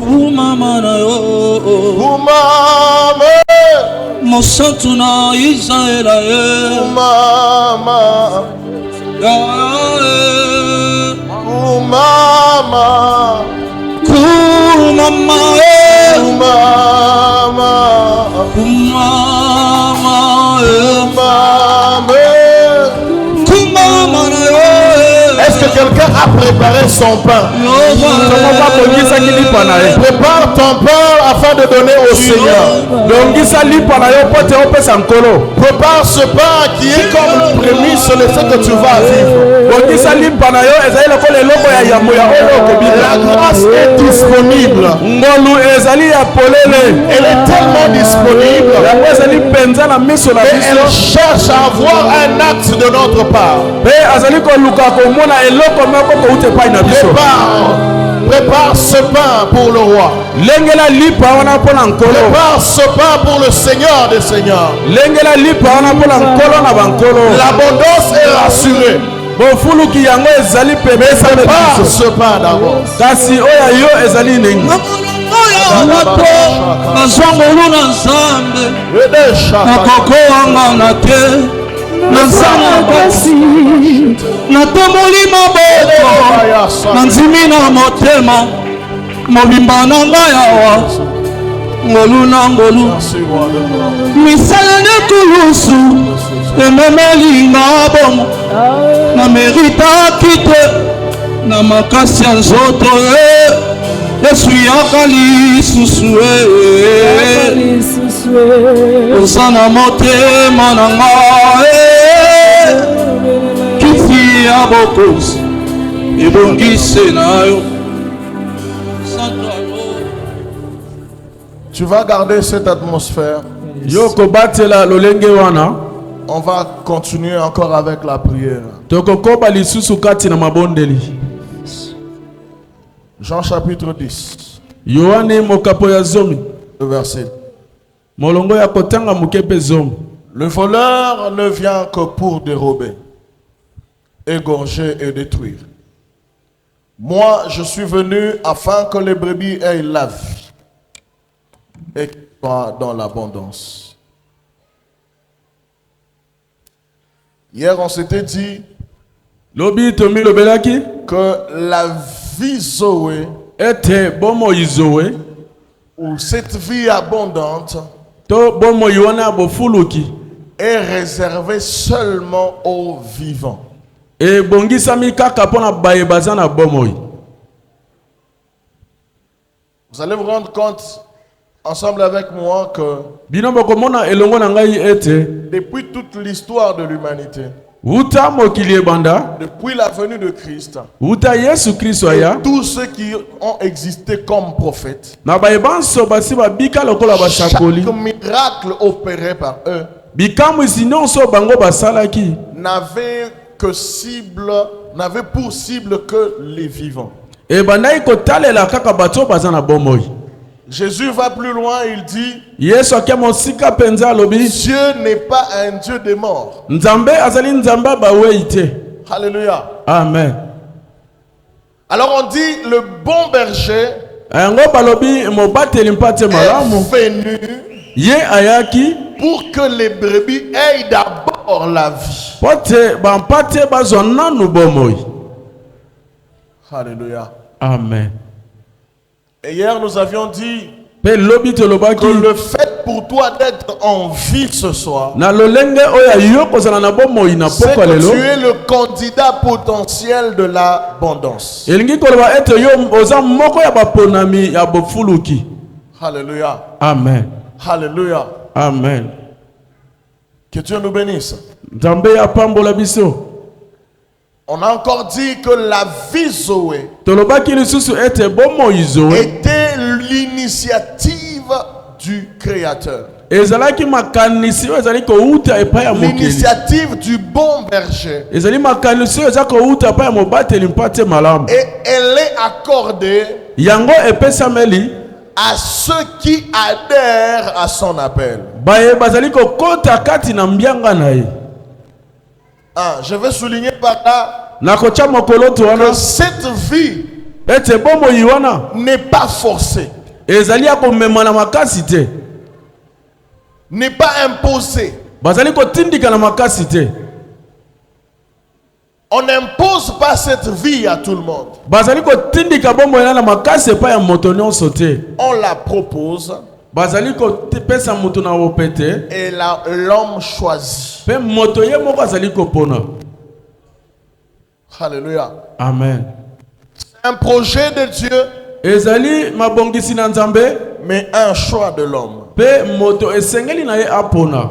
Mama na yo, Mama, Mosantu na Israel Mama, Mama, est-ce que quelqu'un a préparé son pain? Prépare ton pain afin de donner au Seigneur. Prépare ce pain qui est comme le prémisse sur le fait que tu vas vivre. La grâce est disponible. Elle est tellement disponible. Mais elle cherche à avoir un acte de notre part. Prépare ce pain pour le roi. Prépare ce pain pour le Seigneur des Seigneurs. L'abondance est rassurée. Mais prépare ce pain d'abord. Natomoli maboko nanzimi na motema mobimba na ngai awa ngolu na ngolu misala nekulusu ememeli nga bomo na meritaki te na makasi ya nzoto Yesu yaka lisusu oza na motema na ngai Tu vas garder cette atmosphère. On va continuer encore avec la prière. Jean chapitre 10. Le verset. Le voleur ne vient que pour dérober, égorger et détruire. Moi, je suis venu afin que les brebis aient la vie et qu'elles soient dans l'abondance. Hier, on s'était dit que la vie Zoé, ou cette vie abondante, est réservée seulement aux vivants. Vous allez vous rendre compte ensemble avec moi que depuis toute l'histoire de l'humanité, depuis la venue de Christ, tous ceux qui ont existé comme prophètes, chaque miracle opéré par eux n'avait pour cible que les vivants. Jésus va plus loin, il dit Dieu n'est pas un Dieu des morts. Alléluia. Amen. Alors on dit le bon berger est venu pour que les brebis aient d'abord la vie. Alléluia. Amen. Et hier nous avions dit que le fait pour toi d'être en vie ce soir, c'est que tu es le candidat potentiel de l'abondance. Alléluia. Amen. Alléluia. Amen. Que Dieu nous bénisse. On a encore dit que la vie Zoé était l'initiative du Créateur. L'initiative du bon berger. Et elle est accordée à ceux qui adhèrent à son appel. Je veux souligner par là que cette vie ete bomoi wana n'est pas forcé, ezali ya komema na makasi te, n'est pas imposé. bazali kotindika na makasi te. On n'impose pas cette vie à tout le monde. Bazali kotindika bomoi na makasi pa ya moto nyonso te. On la propose Bazali kotepesa moto na opete et l'homme choisit. pe moto ye moko azali kopona. Alléluia. Amen. Un projet de Dieu, Ezali mabongisi na Nzambe mais un choix de l'homme. pe moto esengeli na ye apona.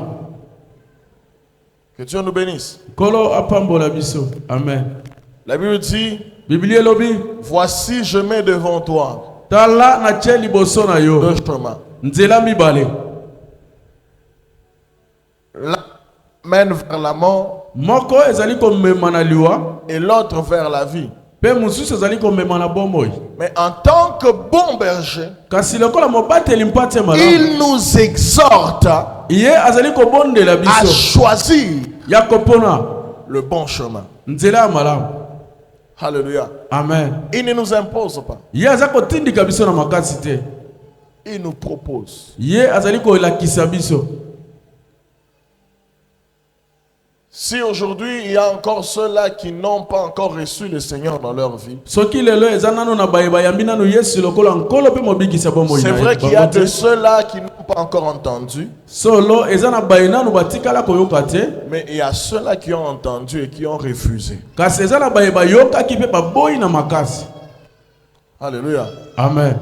Que Dieu nous bénisse. Kolo apambola biso. Amen. La Bible dit, Biblia lobi voici je mets devant toi tala na tie liboso na yo deux chemins. nzela mibale. L'un mène vers la mort Moko ezali komema na liwa et l'autre vers la vie. pe mususu ezali komema na bomoi. Mais en tant que bon berger, Kasi lokola mobateli mpate malamu il nous exhorte ye azali kobondela à biso choisir ya kopona le bon chemin. nzela ya malamu. Alléluia. Amen. Il ne nous impose pas. Ye aza kotindika biso na makasi te. Il nous propose. Ye azali kolakisa biso. Si aujourd'hui il y a encore ceux-là qui n'ont pas encore reçu le Seigneur dans leur vie, Soki lelo eza nano na bayeba yambi nano Yesu lokola nkolo pe mobikisa bomoi. c'est vrai qu'il y a de ceux-là qui n'ont pas encore entendu, Solo eza na bayi nano batikala koyoka te. mais il y a ceux-là qui ont entendu et qui ont refusé. Kasi eza na bayeba yokaki pe baboyi na makasi. Alléluia. Amen.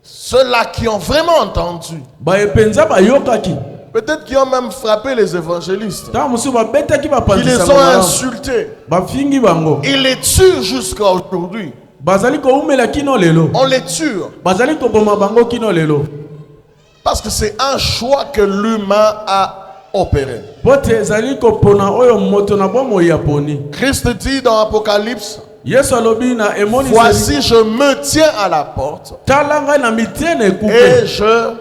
Ceux-là qui ont vraiment entendu, Baye penza bayokaki. peut-être qui ont même frappé les évangélistes, Ta musu babetaki qui bapandisa les ont bango. insultés. Bafingi bango. Ils les tuent jusqu'à aujourd'hui. Bazali ko umela kino lelo. On les tue Bazali ko boma bango kino lelo. parce que c'est un choix que l'humain a opéré. Pote ezali ko pona oyo moto na bomoi ya poni. Christ dit dans Apocalypse, Yesu alobi na emoni voici je me tiens à la porte talanga na mitiene ekupe. et je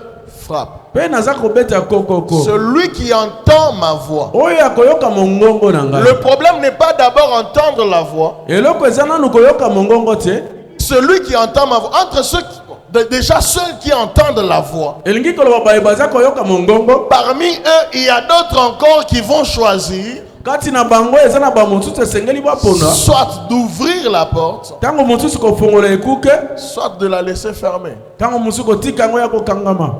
frappe. Pe naza kobeta kokoko. Celui qui entend ma voix. Oyo akoyoka mongongo na ngai. Le problème n'est pas d'abord entendre la voix. Eloko eza nanu koyoka mongongo te. Celui qui entend ma voix, entre ceux qui, déjà ceux qui entendent la voix, Elingi koloba baye baza koyoka mongongo. parmi eux, il y a d'autres encore qui vont choisir Kati na bango eza na ba mosusu esengeli bapona. soit d'ouvrir la porte, Tango mosusu kofongola ekuke, soit de la laisser fermer. tango mosusu kotika yango ya kokangama.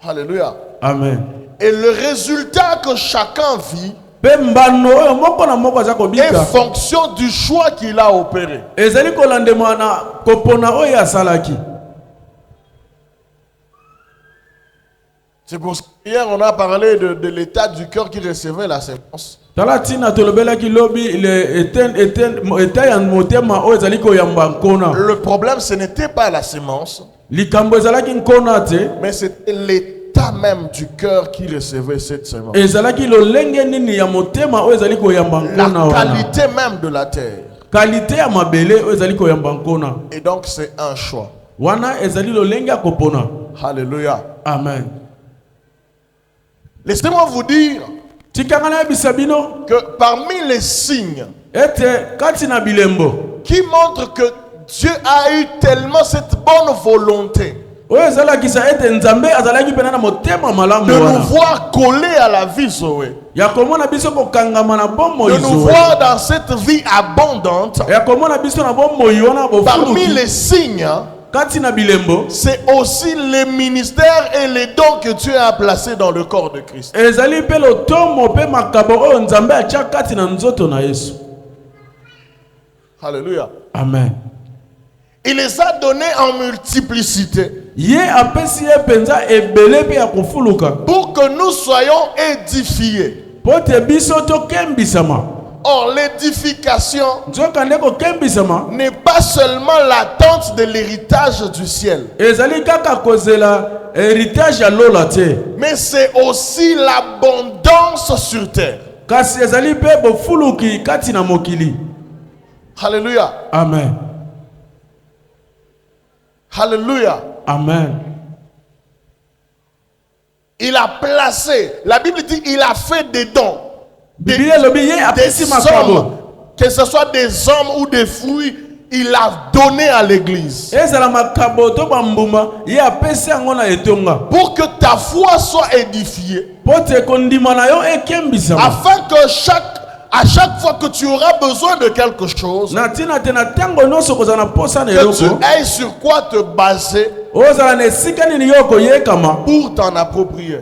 Alléluia. Amen. Et le résultat que chacun vit Pe mbano oyo moko na moko aza est kobika. fonction du choix qu'il a opéré. Ezali kolandema na kopona oyo asalaki. C'est pour ça qu'hier on a parlé de l'état du cœur qui recevait la sémence. Tala tina tolobelaki lobi le eta ya motema oyo ezali koyamba nkona. Le problème ce n'était pas la sémence, Likambo ezalaki nkona te. mais c'était l'état même du cœur qui recevait cette sémence. Ezalaki lolenge nini ya motema oyo ezali koyamba La nkona wana. qualité même de la terre. Qualité ya mabele oyo ezali koyamba nkona. Et donc c'est un choix. Wana ezali lolenge ya kopona. Alléluia. Amen. Laissez-moi vous dire Tikanga na yebisa bino que parmi les signes ete kati na bilembo qui montrent que Dieu a eu tellement cette bonne volonté oyo ezalakisa ete Nzambe azalaki pena na motema malamu de nous wana voir coller à la vie Zoé, ya komona biso kokangama na bomoi de nous Zoé. voir dans cette vie abondante. Ya komona biso na bomoi wana Parmi bofuluki les signes, kati na bilembo c'est aussi les ministères et les dons que Dieu a placés dans le corps de Christ. ezali mpe lotomo mpe makabo oyo Nzambe atia kati na nzoto na Yesu. Alléluia. Amen. Il les a donnés en multiplicité Ye apesi ye penza ebele mpe ya kofuluka pour que nous soyons édifiés. po te biso tokembisama. Or, l'édification Nzoka nde kokembisama n'est pas seulement l'attente de l'héritage du ciel, ezali kaka kozela héritage ya lola te, mais c'est aussi l'abondance sur terre. kasi ezali mpe bofuluki kati na mokili. Alléluia. Amen. Alléluia. Amen. Il a placé, la Bible dit, il a fait des dons. Biblia lobi ye Des apesi hommes, makabo. que ce soit des hommes ou des fruits, il a donné à l'église. Pour que ta foi soit édifiée. Afin que à chaque fois que tu auras besoin de quelque chose, que tu aies sur quoi te baser pour t'en approprier.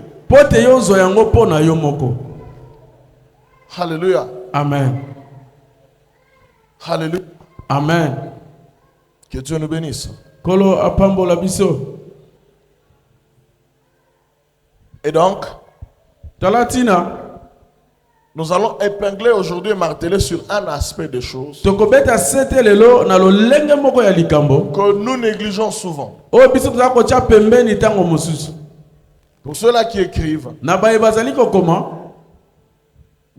Alléluia. Amen. Alléluia. Amen. Que Dieu nous bénisse. Et donc, nous allons épingler aujourd'hui et marteler sur un aspect des choses que nous négligeons souvent. Pour ceux-là qui écrivent,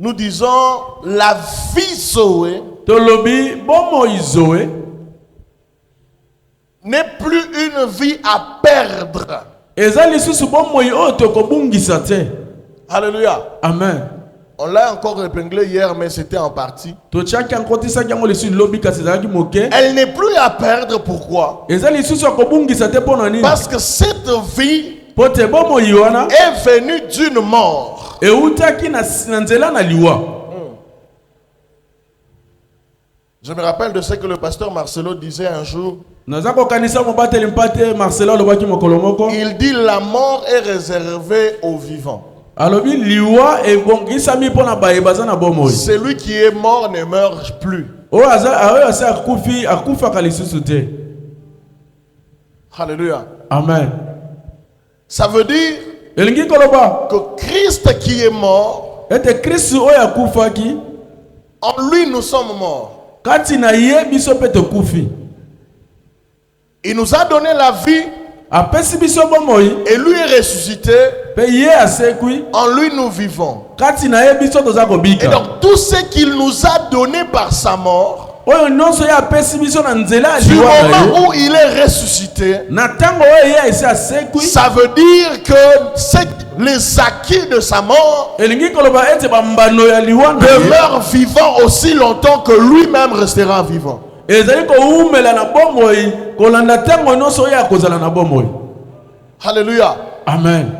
nous disons la vie Zoé n'est plus une vie à perdre. Alléluia. Amen. On l'a encore épinglé hier, mais c'était en partie. Elle n'est plus à perdre. Pourquoi? Parce que cette vie est venue d'une mort. Je me rappelle de ce que le pasteur Marcelo disait un jour. Il dit la mort est réservée aux vivants. Celui qui est mort ne meurt plus. Alléluia. Amen. Ça veut dire que Christ qui est mort, en lui nous sommes morts. Il nous a donné la vie et lui est ressuscité. En lui nous vivons. Et donc tout ce qu'il nous a donné par sa mort, du moment où il est ressuscité, ça veut dire que les acquis de sa mort demeurent vivants aussi longtemps que lui-même restera vivant. Alléluia. Amen.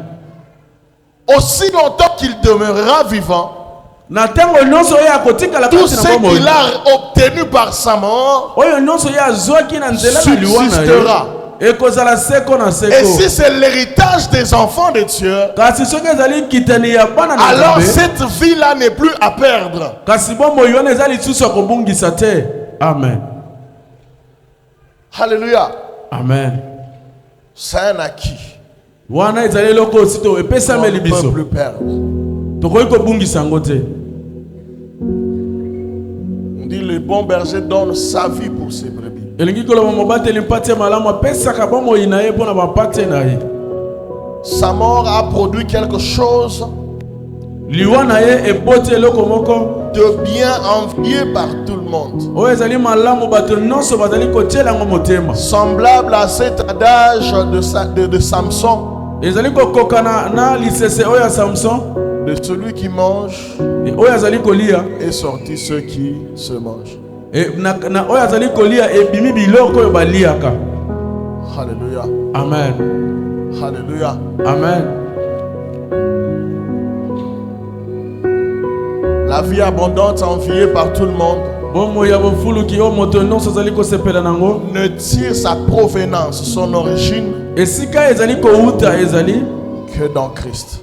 Aussi longtemps qu'il demeurera vivant, tout ce qu'il a obtenu par sa mort subsistera. Et si c'est l'héritage des enfants de Dieu, alors cette vie-là n'est plus à perdre. Amen. Alléluia. Amen. C'est un acquis. On ne peut plus perdre. On dit le bon berger donne sa vie pour ses brebis. Sa mort a produit quelque chose de bien envié par tout le monde. Semblable à cet adage de Samson. De celui qui mange est sorti ceux qui se mangent. Alléluia. Amen. Alléluia. Amen. La vie abondante enviée par tout le monde ne tire sa provenance, son origine que dans Christ.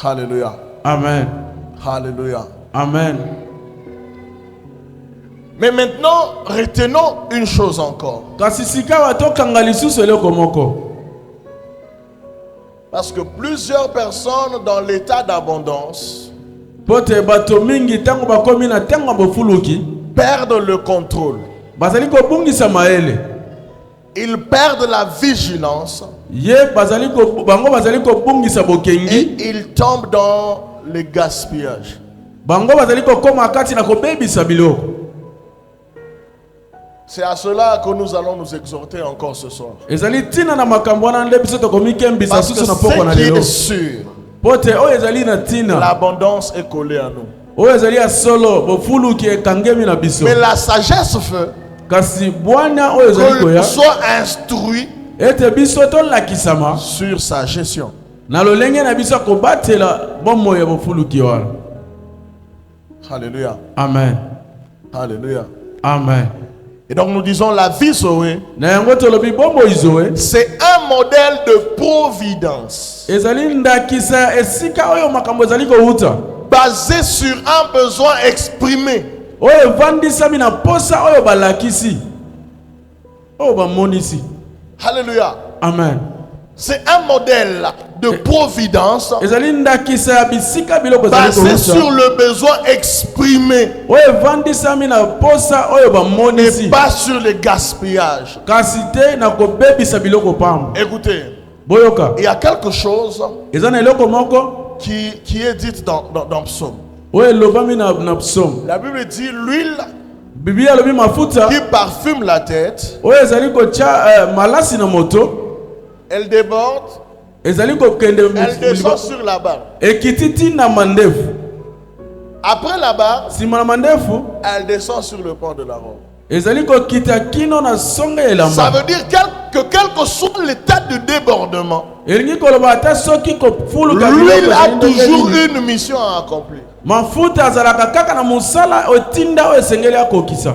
Alléluia. Amen. Alléluia. Amen. Mais maintenant, retenons une chose encore. Parce que plusieurs personnes dans l'état d'abondance perdent le contrôle. Ils perdent la vigilance. Et ils tombent dans le gaspillage. C'est à cela que nous allons nous exhorter encore ce soir. Parce que ce qui est sûr, l'abondance est collée à nous. oyo ezali ya solo bofuluki ekangemi na biso. Mais la sagesse fait Kasi bwana oyo ezali que koya soit instruit ete biso tolakisama sur sa gestion. na lolenge na biso kobatela bomoi ya bofuluki wana. Alléluia. Amen. Alléluia. Amen. Et donc nous disons la vie sauvée, Na yango tolobi bomoi zoe c'est un modèle de providence ezali ndakisa esika oyo makambo ezali kouta basé sur un besoin exprimé. oyo evandisami na posa oyo balakisi oyo bamonisi. Alléluia. Amen. C'est un modèle de providence ezali ndakisa ya bisika biloko ezali basé sur kouta le besoin exprimé oyo evandisami na posa oyo et bamonisi pas sur le gaspillage. kasi te na kobebisa biloko pamba. Écoutez, Boyoka il y a quelque chose eza na eloko moko qui est dit dans Psaume. oyo elobami na psaume. La Bible dit l'huile Biblia alobi mafuta qui parfume la tête, oyo ezali kotia malasi na moto elle déborde, ezali kokende elle descend sur la barre. ekiti tina mandefu. Après la barre, Nsima na mandefu elle descend sur le pont de la robe. ezali kokita kino na songe ya Ça elamba. veut dire que quel que soit l'état de débordement, elingi koloba ata soki kofuluka l'huile a biloko toujours ezali nini, une mission à accomplir. mafuta azalaka kaka na mosala otinda oyo esengeli akokisa.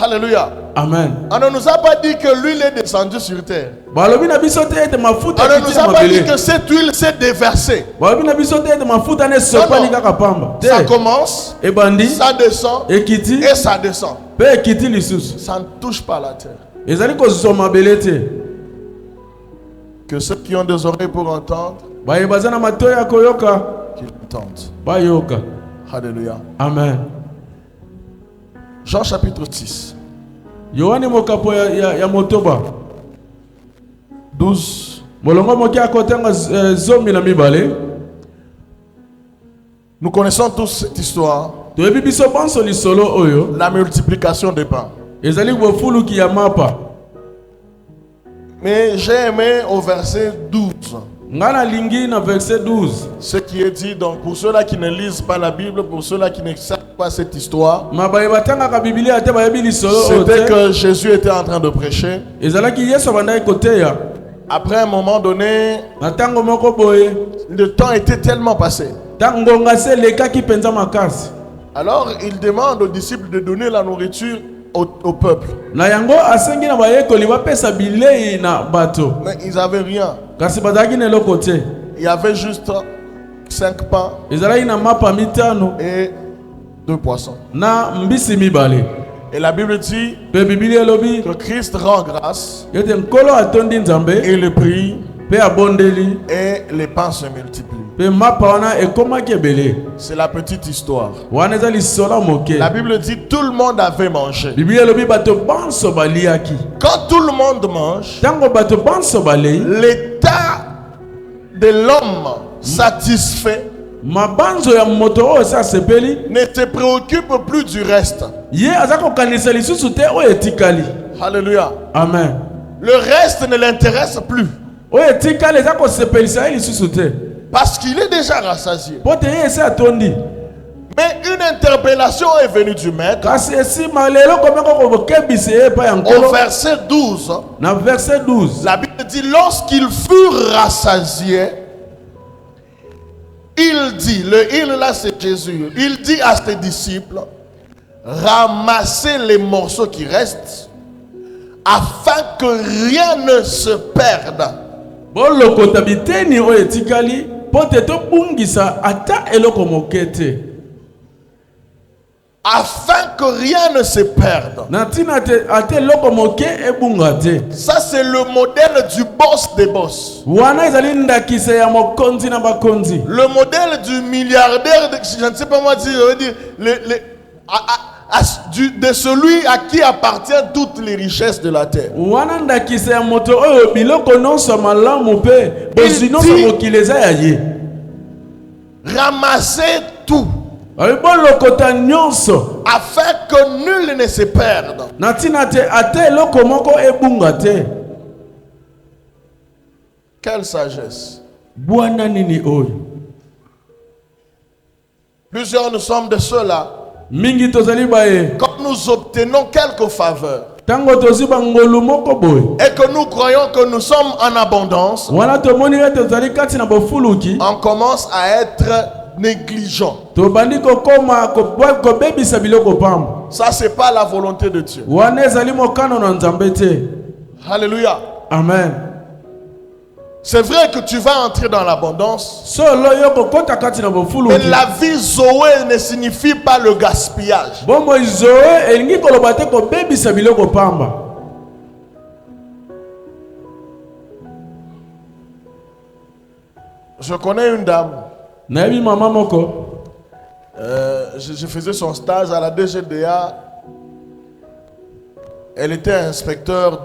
Alléluia. Amen. On ne nous a pas dit que l'huile est descendue sur terre. Balobi na biso te ete mafuta On ne ekiti nous na a pas dit mabele. que cette huile s'est déversée. Balobi na biso te ete mafuta ne sopani kaka pamba te. Ça commence, Ebandi ça descend ekiti et ça descend. pe ekiti lisusu Ça ne touche pas la terre. ezali kozwa mabele te. Que ceux qui ont des oreilles pour entendre, baye baza na matoi ya koyoka qu'ils entendent. bayoka. Alléluia. Amen. Jean chapitre 6, Yohani mokapo ya motoba 12. molongo moki akotenga zomi na mibale. Nous connaissons tous cette histoire. Toyebi biso banso lisolo oyo La multiplication des pains. ezali bofuluki ya mapa. Mais j'ai aimé au verset 12 Ngana lingi na verset 12 ce qui est dit. Donc pour ceux-là qui ne lisent pas la Bible, pour ceux-là qui ne savent pas cette histoire, mabaye batangaka biblia te bayebi lisolo oyo c'était te. que Jésus était en train de prêcher. Ezalaki yesu abandaki koteya Après un moment donné, na ntango moko boye le temps était tellement passé. ntango ngonga se elekaki mpenza makasi. Alors il demande aux disciples de donner la nourriture au peuple. Na yango asengi na bayekoli bapesa bilei na bato Mais ils n'avaient rien. kasi bazalaki na eloko te. Il y avait juste 5 pains Ezalaki na mapa mitano et 2 poissons. na mbisi mibale. Et la Bible dit Pe Biblia elobi que Christ rend grâce, ete nkolo atondi nzambe et le prie, pe abondeli et les pains se multiplient. pe mapa wana ekomaki ebele. C'est la petite histoire. Wana eza lisola moke. La Bible dit tout le monde avait mangé. Biblia elobi bato banso baliaki. Quand tout le monde mange, Ntango bato banso balei l'état de l'homme satisfait mabanzo ya moto oyo esi asepeli ne te préoccupe plus du reste. ye aza kokanisa lisusu te oyo etikali. Alléluia. Amen. Le reste ne l'intéresse plus oyo etikali eza kosepelisa ye lisusu te parce qu'il est déjà rassasié. mpo te ye esi atondi. Mais une interpellation est venue du maître kasi esima lelo komeko kokebisa ye epai ya au nkolo. verset 12. Na verset 12 La Bible dit lorsqu'ils furent rassasiés, il dit, le il là c'est Jésus, il dit à ses disciples, ramassez les morceaux qui restent afin que rien ne se perde. bolokota biteni oyo etikali mpo te tobungisa ata eloko moke te. Afin que rien ne se perde. Na ntina te ata eloko moke ebunga te. Ça c'est le modèle du boss des boss. Wana ezali ndakisa ya mokonzi na bakonzi. Le modèle du milliardaire, je ne sais pas moi dire, je veux dire de celui à qui appartiennent toutes les richesses de la terre. Wana ndakisa ya moto oyo biloko nyonso malamu mpe bozwi nyonso mokili eza ya ye. Ramassez tout bolokota nyonso afin que nul ne se perde. na ntina te ata eloko moko ebunga te. Quelle sagesse. Bwana nini oyo. Plusieurs nous sommes de ceux-là. Mingi tozali baye. Quand nous obtenons quelques faveurs Tango tozi bangolu moko boy. et que nous croyons que nous sommes en abondance, Wana tomoni tozali kati na bofuluki. on commence à être négligent. Tobandi kokoma ko bebisa biloko pamba. Ça, c'est pas la volonté de Dieu. Wana ezali mokano na Nzambe te. Alléluia. Amen. C'est vrai que tu vas entrer dans l'abondance, Solo yoko kota kati na mais bofuluki. la vie Zoé ne signifie pas le gaspillage. Bombo izoe elingi koloba te ko bebisa biloko pamba. Je connais une dame. Nayebi mama moko. Je faisais son stage à la DGDA. Elle était inspecteur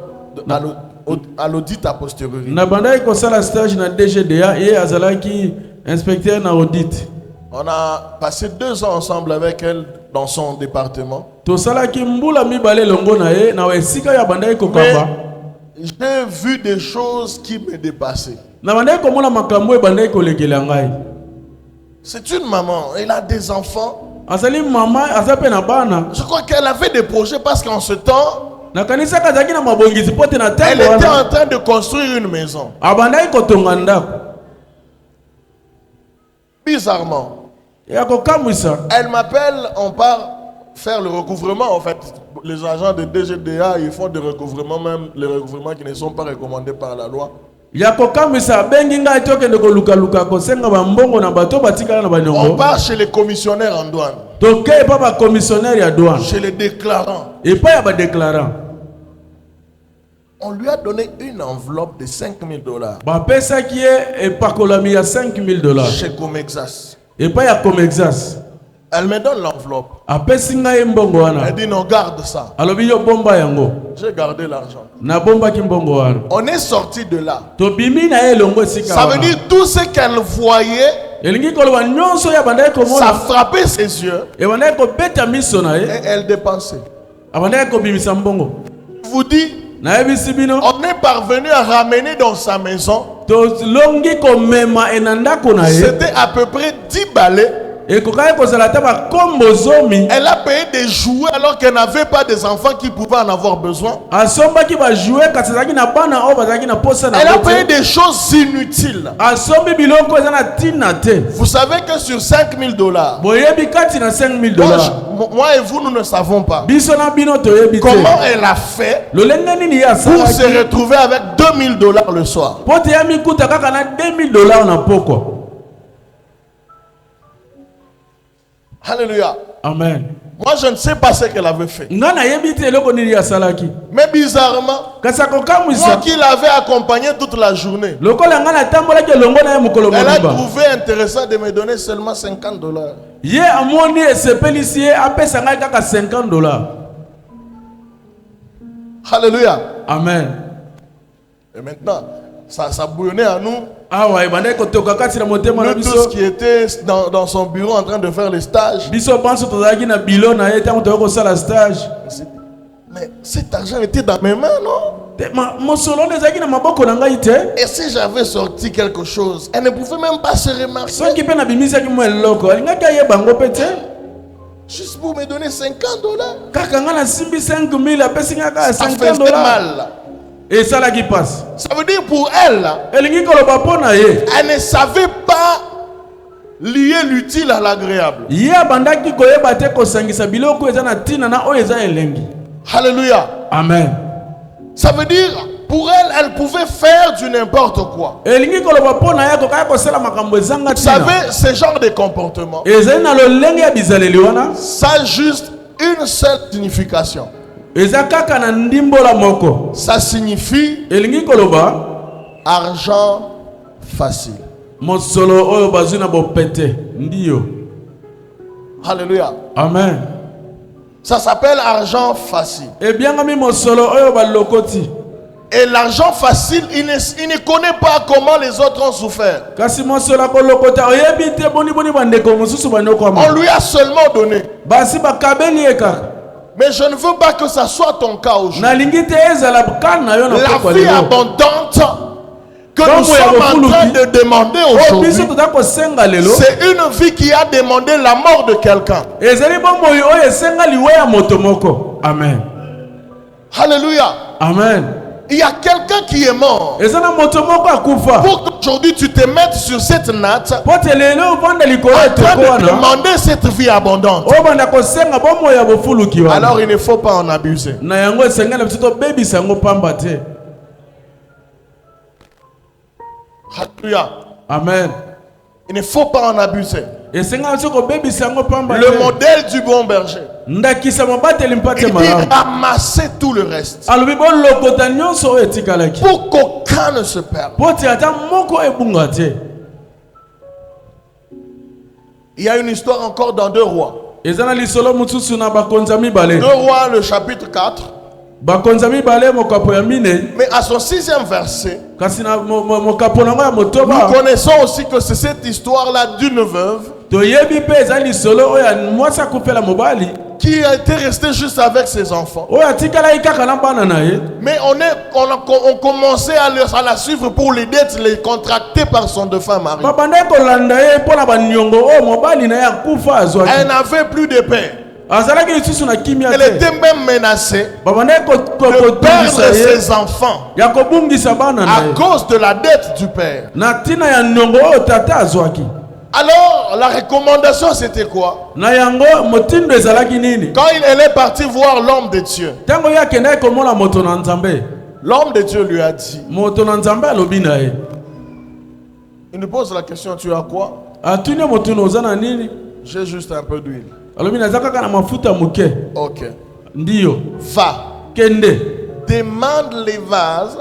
à l'audit a posteriori. Na bandai ko sala stage na DGDA et azalaki inspecteur na audit. On a passé 2 ans ensemble avec elle dans son département. To salaki mbula mibale longo na ye na esika ya bandai ko kamba. J'ai vu des choses qui me dépassaient. Na bandai ko mona makambo e bandai ko lekela ngai. C'est une maman, elle a des enfants. Azali mama azape na bana. Je crois qu'elle avait des projets parce qu'en ce temps, Na kanisa kazaki na mabongisi pote na elle tembo était wana. en train de construire une maison. Abandai ko tonga ndako. Bizarrement, Ya ko kamwisa. elle m'appelle, on part faire le recouvrement. En fait, les agents de DGDA, ils font des recouvrements, même les recouvrements qui ne sont pas recommandés par la loi. Ya ko kamwisa bengi ngai tokende ko luka luka ko senga ba mbongo na bato batikala na On banyongo. part chez les commissionnaires en douane, Toke pa ba commissionnaire ya douane. chez les déclarants. Et pas ya ba déclarant. On lui a donné une enveloppe de $5,000 Ba pesa ki e pakolami ya $5,000. chez Comexas. Et pas ya Comexas. Elle me donne l'enveloppe. Apesi ngai mbongo wana. Elle dit non, garde ça. Alobi yo bomba yango. J'ai gardé l'argent. Na bomba ki mbongo wana. On est sorti de là. To bimi na ye longo esika. Ça veut dire tout ce qu'elle voyait, Elingi koloba nyonso ya bandai ko ça mona. frappait ses yeux E bandai ko beta miso na ye. et elle dépensait. Abandai ko bimisa mbongo. Je vous dis, Na yebisi bino. on est parvenu à ramener dans sa maison, To longi ko mema enanda ko na ye. c'était à peu près 10 balais. E kokai ko zala ta ba kombo zomi. Elle a payé des jouets alors qu'elle n'avait pas des enfants qui pouvaient en avoir besoin. Asomba ki ba jouer katsaki na bana o bazaki na posa na. Elle a payé des choses inutiles. Asombi biloko ezana tina te. Vous savez que sur $5,000, Boyebi kati na $5,000. moi et vous, nous ne savons pas Biso na bino toyebi te. comment elle a fait Lolenge nini ya pour se salaki. retrouver avec $2,000 le soir. Pote ya mikuta kaka na $2,000 na poko. Alléluia. Amen. Moi, je ne sais pas ce qu'elle avait fait. Nga na yebi te eloko nini ya salaki. Mais bizarrement, Kasi moi akokamwisa. qui l'avais accompagné toute la journée, Lokola nga na tambolaki elongo na ye mokolo elle a moniba. trouvé intéressant de me donner seulement $50. Ye amoni esepelisi ye apesa ngai kaka $50. Alléluia. Amen. Et maintenant, ça bouillonnait à nous. Awa ebandai kotoka kati na motema na Nous tous biso. qui étaient dans son bureau en train de faire les stages. Biso banso tozalaki na bilo na ye tango toyoko kosala stage. Mais cet argent était dans mes mains, non? Mosolo ezalaki na maboko na ngai te. Et si j'avais sorti quelque chose, elle ne pouvait même pas se remarquer. Soki mpe nabimisaki mwa eloko alingaki ayeba yango mpe te. Juste pour me donner $50. Kaka nga nasimbi 5,000 apesi nga kaka Ça faisait $50. mal. Esalaki pasi. Ça veut dire pour elle, Elingi koloba mpo na ye. elle ne savait pas lier l'utile à l'agréable. Ye abandaki koyeba te kosangisa biloko eza na ntina na oyo eza elengi. Alléluia. Amen. Ça veut dire, pour elle, elle pouvait faire du n'importe quoi. Elingi koloba mpo na ye kokaya kosala makambo ezanga Vous ntina. savez, ce genre de comportement, Ezali na lolenge ya bizaleli wana. ça a juste une seule signification. Eza kaka na ndimbola moko. Ça signifie Elingi koloba argent facile. mosolo oyo bazwi na bopete ndiyo. Alléluia. Amen. Ça s'appelle argent facile. Ebiangami mosolo oyo balokoti. Et l'argent facile, il ne connaît pas comment les autres ont souffert. Kasi mosolo kolokota oyebi te boni bandeko mosusu banokoma. On lui a seulement donné. Basi bakabeli eka. Mais je ne veux pas que ça soit ton cas aujourd'hui. Nalingi te ezala kana yo na La poko vie lelo. abondante que nous sommes en train de demander aujourd'hui, c'est une vie qui a demandé la mort de quelqu'un. Amen. Alléluia. Amen. Il y a quelqu'un qui est mort. Pour qu'aujourd'hui tu te mettes sur cette natte en train de demander cette vie abondante. Alors il ne faut pas en abuser. Alléluia. Amen. Il ne faut pas en abuser. Le modèle du bon berger, il dit ramasser tout le reste pour qu'aucun ne se perde. Il y a une histoire encore dans 2 Rois. 2 Rois, le chapitre 4. Mais à son 6e verset, nous connaissons aussi que c'est cette histoire-là d'une veuve qui était restée juste avec ses enfants. Mais on commençait à la suivre pour les dettes les contractées par son défunt mari. Elle n'avait plus de paix. Elle était même menacée de perdre ses enfants à cause de la dette du père. Alors, la recommandation c'était quoi? Quand elle est partie voir l'homme de Dieu, l'homme de Dieu lui a dit, il nous pose la question, tu as quoi? J'ai juste un peu d'huile. Ok. Va. Demande les vases.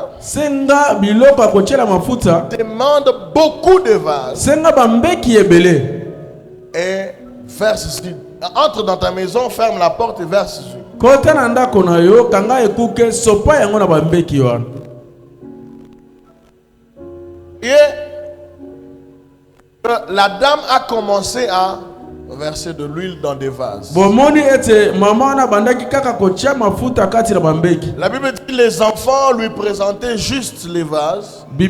Demande beaucoup de vases. Et verse ici. Entre dans ta maison, ferme la porte et verse ici. Et la dame a commencé à verser de l'huile dans des vases. La Bible dit les enfants lui présentaient juste les vases. Et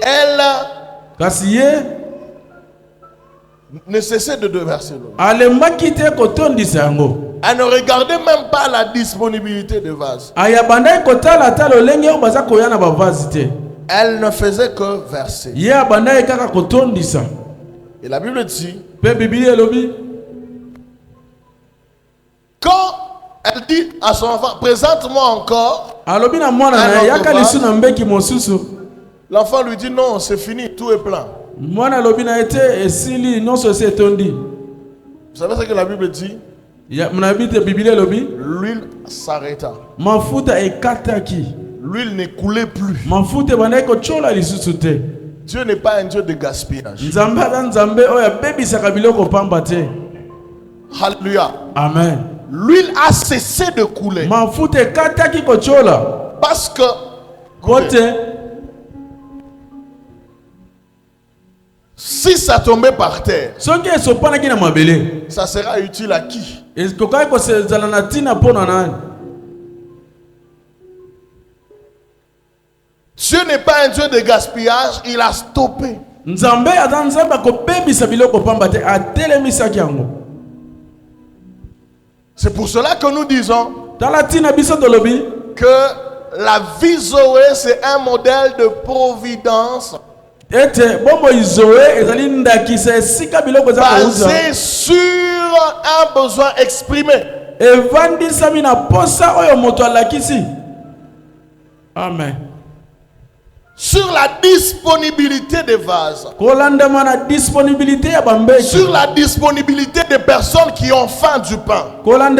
elle ne cessait de verser l'eau. Elle ne regardait même pas la disponibilité des vases. Elle ne faisait que verser. Et la Bible dit, quand elle dit à son enfant, présente-moi encore un autre vase, l'enfant lui dit, non, c'est fini, tout est plein. Vous savez ce que la Bible dit? L'huile s'arrêta. L'huile ne coulait plus. Dieu n'est pas un Dieu de gaspillage. Alléluia. Amen. L'huile a cessé de couler. Parce que si ça tombait par terre, ça sera utile à qui? Dieu n'est pas un Dieu de gaspillage, il a stoppé. C'est pour cela que nous disons que la vie Zoé, c'est un modèle de providence basé sur un besoin exprimé. Amen. Sur la disponibilité des vases. Sur la disponibilité des personnes qui ont faim du pain. Tant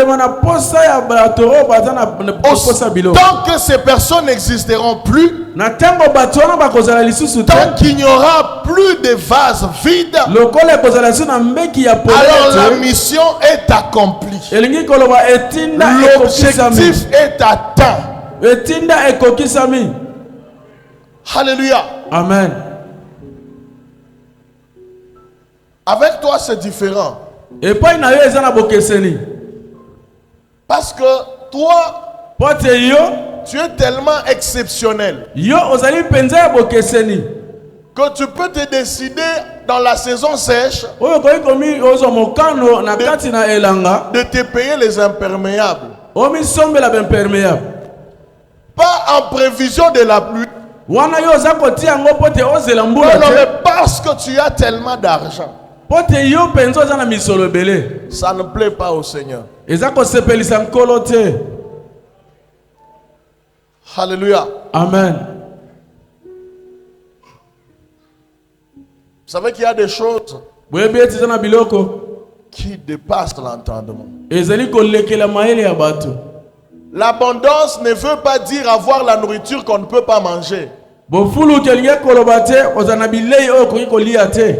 que ces personnes n'existeront plus, tant qu'il n'y aura plus de vases vides, alors la mission est accomplie. L'objectif est atteint. Alléluia. Amen. Avec toi, c'est différent. Parce que toi, Tu es tellement exceptionnel Yo ozali penza ya bokeseni. que tu peux te décider dans la saison sèche Oyo koyi komi ozo mokano na kati na elanga. de te payer les imperméables. Omi sombela bimperméable. Pas en prévision de la pluie. Wana yo oza kotia yango po te ozela Non, mbula non, mais te. parce que tu as tellement d'argent. Po te yo penza oza na misolo ebele. Ça ne plaît pas au Seigneur. Eza kosepelisa nkolo te. Alléluia. Amen. Vous savez qu'il y a des choses Boyebi eti eza na biloko qui dépassent l'entendement. ezali kolekela mayele ya bato. L'abondance ne veut pas dire avoir la nourriture qu'on ne peut pas manger. Bofulu kelinge koloba te oza na bilei oyo koki kolia te.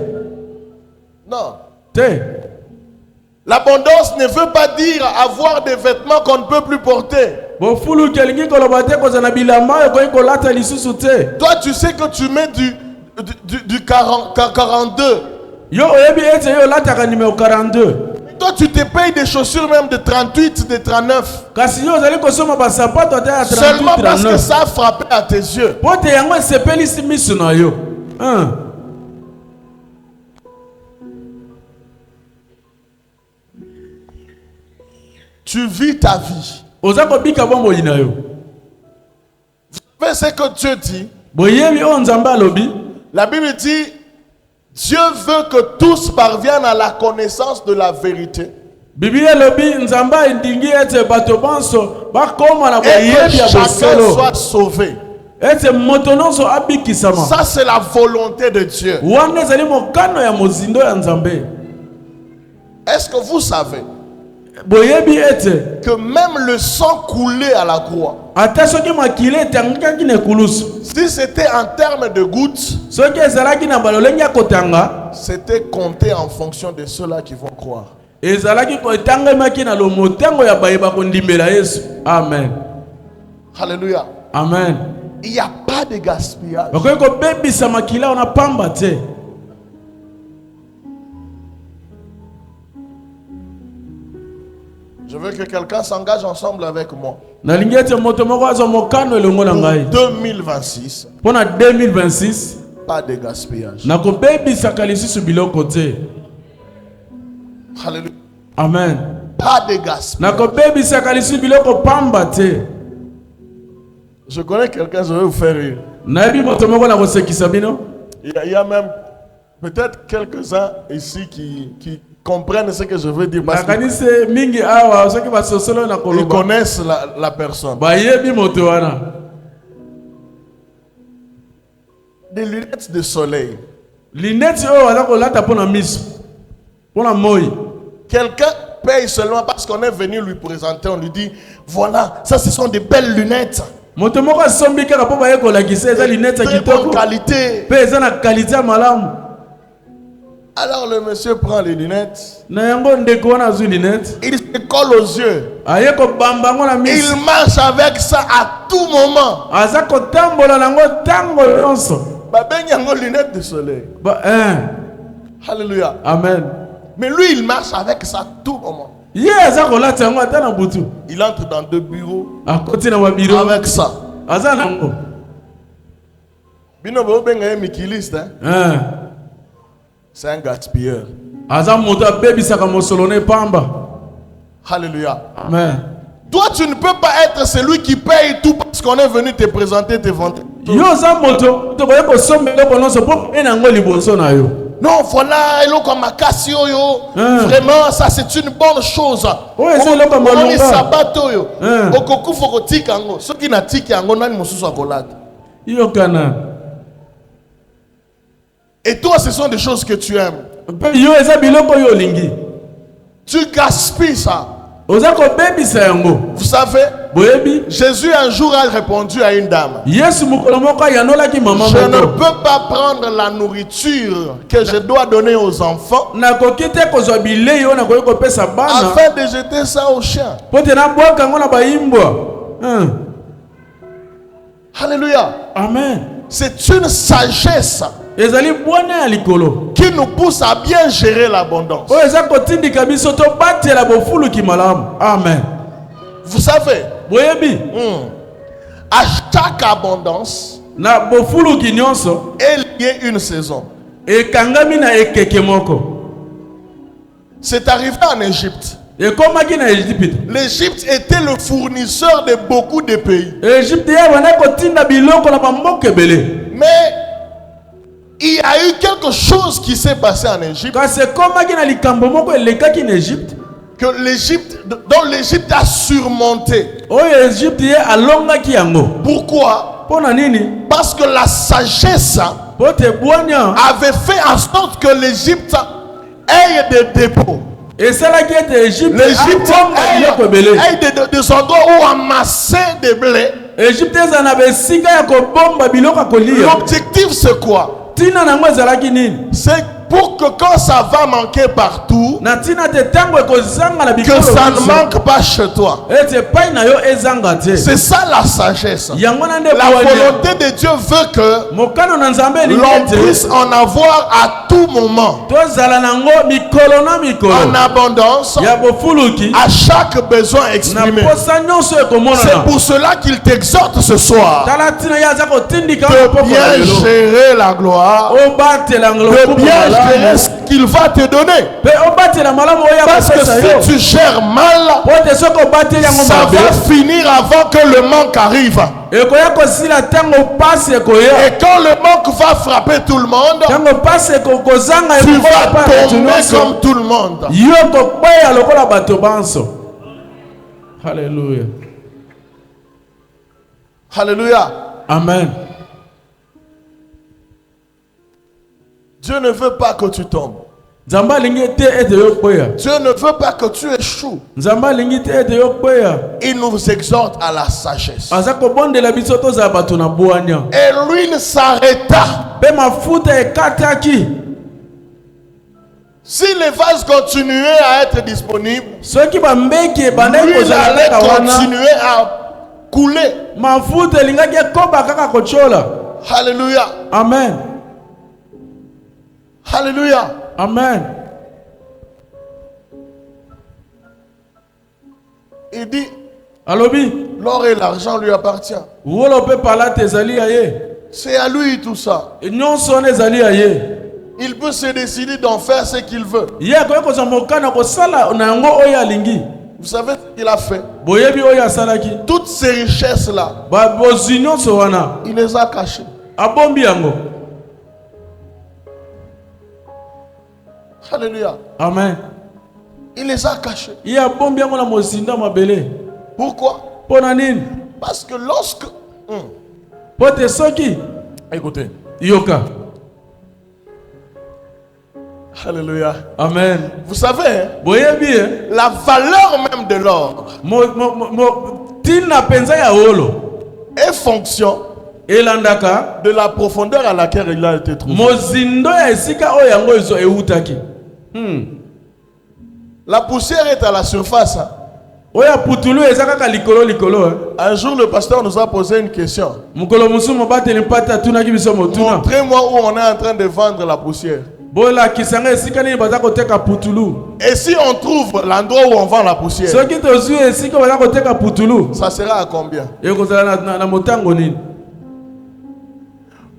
Non. Te. L'abondance ne veut pas dire avoir des vêtements qu'on ne peut plus porter. Bofulu kelinge koloba te koza na bilamba oyo koki kolata lisusu te. Toi, tu sais que tu mets du 42. Yo oyebi ete yo lataka numéro 42. Toi, tu te payes des chaussures même de 38, de 39. Kasi yo ozali kosoma basapato ata ya 38, Seulement parce que 39. ça a frappé à tes yeux. Po te yango esepelisi miso na yo. Tu vis ta vie. Oza kobika bomoi na yo. Fais ce que Dieu dit. Boyebi oyo Nzambe alobi. La Bible dit, Dieu veut que tous parviennent à la connaissance de la vérité. Biblia alobi Nzambe indingi ete bato bonso bakoma na Et boyebi que ya chacun bosolo. soit sauvé. Ete moto nyonso abikisama. Ça, c'est la volonté de Dieu. Wana ezali mokano ya mozindo ya Nzambe. Est-ce que vous savez Boyebi ete que même le sang coulé à la croix, ata soki makili etangikaki na ekulusu, si c'était en termes de gouttes, soki ezalaki na balolenge ya kotanga, c'était compté en fonction de ceux-là qui vont croire. ezalaki etangemaki na lomotengo ya bayeba kondimela Yesu. Amen. Alléluia. Amen. Il n'y a pas de gaspillage. Bakoki kobebisa makila ona pamba te. Je veux que quelqu'un s'engage ensemble avec moi. Nalingi ete moto moko azwa mokano elongo na ngai. 2026, Mpona 2026 pas de gaspillage. nakobebisaka lisusu biloko te. Alléluia. Amen. Pas de gaspillage. nakobebisaka lisusu biloko pamba te. Je connais quelqu'un, je vais vous faire rire. Nayebi moto moko na kosekisa bino. Il y a même peut-être quelques-uns ici qui comprennent ce que je veux dire parce qu'ils Nakanise mingi awa soki basosolo na koloba. connaissent la personne. Bayebi moto wana. Des lunettes de soleil. Lineti oyo aza kolata mpona miso. Mpona moi. Quelqu'un paye seulement parce qu'on est venu lui présenter. On lui dit, voilà, ça ce sont des belles lunettes. Moto moko asombi kaka mpo baye kolakisa eza lineti ya Très bonne kitoko. qualité. Mpe eza na kalite ya malamu. Alors le monsieur prend les lunettes. Na yango ndeko wana azwi lineti. Il se colle aux yeux. Aye kobamba yango na miso. Il marche avec ça à tout moment. Aza kotambola nango ntango nyonso. Babeng yango lunettes de soleil. Alléluia. Amen. Mais lui, il marche avec ça à tout moment. Ye aza kolata yango ata na butu. Il entre dans deux bureaux Akoti na mabiro. avec ça. Aza nango. Bino bo benga mikiliste, hein? C'est un gaspilleur. Aza moto abebisaka mosolo na epamba. Alléluia. Amen. Toi, tu ne peux pas être celui qui paye tout parce qu'on est venu te présenter, te vanter. Yo aza moto tokoye kosombela eloko nyonso mpo ena yango liboso na yo. Non, voilà, eloko makasi yo. Vraiment, ça c'est une bonne chose. Ouais, c'est eloko malonga. Sabato yo. Okoku foko tika ngo. Soki na tika ngo nani mosusu akolata. Yo kana. Et toi, ce sont des choses que tu aimes. Mpe yo eza biloko yo olingi. Tu gaspilles ça. Oza kobebisa yango. Vous savez, Boyebi. Jésus un jour a répondu à une dame. Yesu mokolo moko ayanolaki mama Je ne moko. peux pas prendre la nourriture que je dois donner aux enfants Nakoki te kozwa bilei oyo nakoki kopesa bana. afin de jeter ça aux chiens. Po te nabwaka yango na bayimbwa. Alléluia. Amen. C'est une sagesse Ezali bwana ya likolo. qui nous pousse à bien gérer l'abondance. Oyo eza kotindika biso tobatela bofuluki malamu. Amen. Vous savez, Boyebi. à chaque abondance na bofuluki nyonso est liée une saison. ekangami na ekeke moko. C'est arrivé en Égypte. Ekomaki na Égypte. L'Égypte était le fournisseur de beaucoup de pays. Égypte ya wana kotinda biloko na bamboka ebele. Mais il y a eu quelque chose qui s'est passé en Égypte. Kasi ekomaki na likambo moko elekaki na Égypte. Que l'Égypte, dont l'Égypte a surmonté. Oyo Égypte ye alongaki yango. Pourquoi? Pona nini? Parce que la sagesse Pote bwanya avait fait en sorte que l'Égypte ait des dépôts. esalaki ete Égypte L'Égypte biloko ebele. ait des endroits où amasser des blés. Égypte eza na besika ya kobomba biloko ya kolia. L'objectif c'est quoi? Tina nango ezalaki nini? C'est pour que quand ça va manquer partout, Na tina te tango ekozanga na que bikolo. ça ne manque pas chez toi. Ete pai na yo ezanga te. C'est ça la sagesse. Yango na nde La bwanya. volonté de Dieu veut que Mokano na Nzambe elingi l'on ete puisse en avoir à tout moment, tozala nango mikolo na mikolo en abondance, ya bofuluki à chaque besoin na exprimé. posa nyonso C'est ekomonana. pour cela qu'il t'exhorte ce soir Tala tina ye aza kotindika de mapoko na bien lelo. gérer la gloire, Obatela de ngolo bien gérer ce qu'il va te donner. pe obatela malamu oya Parce que kopesa yo. si tu gères mal, Pote soko obateli yango ça mabe va finir avant que le manque arrive. ekoya kosila tango pasi ekoya. Et quand le manque va frapper tout le monde, Tango pasi kozanga tu ekoya vas pa bato tomber nyonso. comme tout le monde. Yo kokweya lokola bato banso. Hallelujah. Alléluia. Amen. Dieu ne veut pas que tu tombes. Nzambe alingi te ete yo kweya. Dieu ne veut pas que tu échoues. Nzambe alingi te ete yo kweya. Il nous exhorte à la sagesse. Aza kobondela biso tozala bato na bwanya. Et l'huile s'arrêta. Pe mafuta ekataki. Si les vases continuaient à être disponibles, Soki bambeki ebandaki l'huile kozala allait kaka wana. continuer à couler. Mafuta elingaki ekoba kaka kochola. Alléluia. Amen. Alléluia. Amen. Il dit, Alobi. l'or et l'argent lui appartient. Wolo pe palate ezali ya ye. C'est à lui tout ça. Nyonso wana ezali ya ye. Il peut se décider d'en faire ce qu'il veut. Ye akoki kozwa mokano kosala na yango oyo alingi. Vous savez ce qu'il a fait? Boyebi oyo asalaki. Toutes ces richesses-là, Bozwi nyonso wana. il les a cachées. Abombi yango. Alléluia. Amen. Il les a cachées. Ye abombi yango na mosinda mabele. Pourquoi? Pona nini? Parce que lorsque... Pote soki. Écoutez. Yoka. Alléluia. Amen. Vous savez, hein, Boyebi la valeur même de l'or tina penza ya olo. est fonction Elandaka. de la profondeur à laquelle il a été trouvé. Mozindo ya esika oyo yango ezo eutaki. La poussière est à la surface. Hein. Oya putulu eza kaka likolo likolo. Un jour, le pasteur nous a posé une question. Mukolo musumo bateli mpata tunaki biso motuna. Montrez-moi où on est en train de vendre la poussière. Bola kisanga esika nini baza koteka putulu. Et si on trouve l'endroit où on vend la poussière, Soki tozwi esika baza koteka putulu. ça sera à combien? Ekozala na motango nini?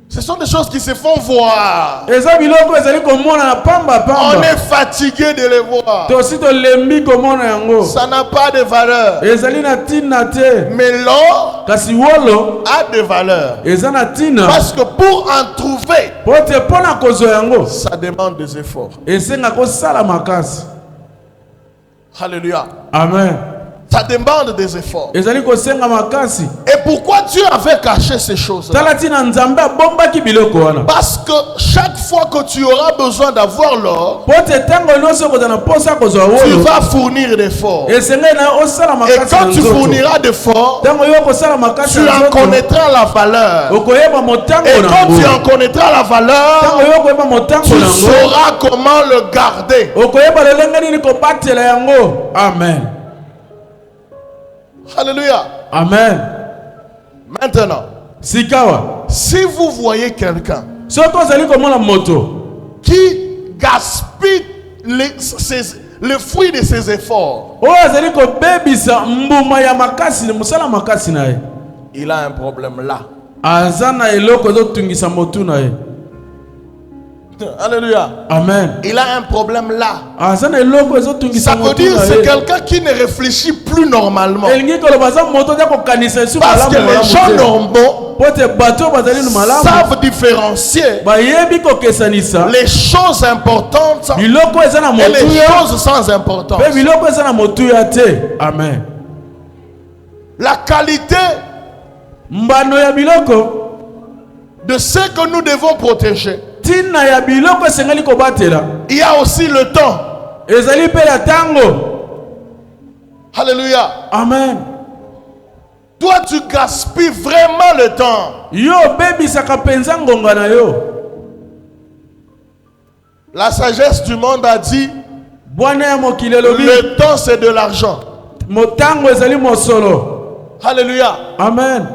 Ce sont des choses qui se font voir. Eza biloko ezali komona na pamba On pamba. est fatigué de les voir. Tosi tolembi komona yango. Ça n'a pas de valeur. Ezali na tina te. Mais l'or Kasi wolo a de valeur. eza na tina. Parce que pour en trouver, Pote pona kozwa yango. ça demande des efforts. Esenga kosala makasi. Alléluia. Amen. Ça demande des efforts. Ezali kosenga makasi. Et pourquoi Dieu avait caché ces choses-là? Tala tina Nzambe abombaki biloko wana. Parce que chaque fois que tu auras besoin d'avoir l'or, Pote tango nyonso kozana posa kozwa tu wolo. vas fournir d'efforts. Esenga na osala Et makasi. quand tu fourniras d'efforts, Tango yo kosala makasi. tu en connaîtras la valeur. Okoyeba motango Et quand tu nango. en connaîtras la valeur, Tango yo koyeba motango tu nango. sauras comment le garder. Okoyeba lolenge nini kobatela yango. Amen. Alléluia. Amen. Maintenant, Sikawa. si vous voyez quelqu'un Soko ozali komona moto qui gaspille le fruit de ses efforts, oyo azali kobebisa mbuma ya makasi musala makasi na ye. il a un problème là. azana eloko ezotungisa motu na ye. Alléluia. Amen. Il a un problème là. azana eloko ezotungisa Ça veut motu dire na c'est ye. quelqu'un qui ne réfléchit plus normalement. elingi koloba za moto ya kokanisa esu Parce que malamu les gens normaux pote bato bazali na malamu savent différencier bayebi kokesanisa les choses importantes biloko eza na et motu les ya choses sans importance. pe biloko eza na motu ya te. Amen. La qualité mbano ya biloko de ce que nous devons protéger. tina ya biloko esengeli kobatela Il y a aussi le temps. ezali pe ya tango. Alléluia. Amen. Toi, tu gaspilles vraiment le temps. Yo bebisaka penza ngonga na yo. La sagesse du monde a dit, Bwana ya mokili elobi le temps c'est de l'argent. motango ezali mosolo. Alléluia. Amen.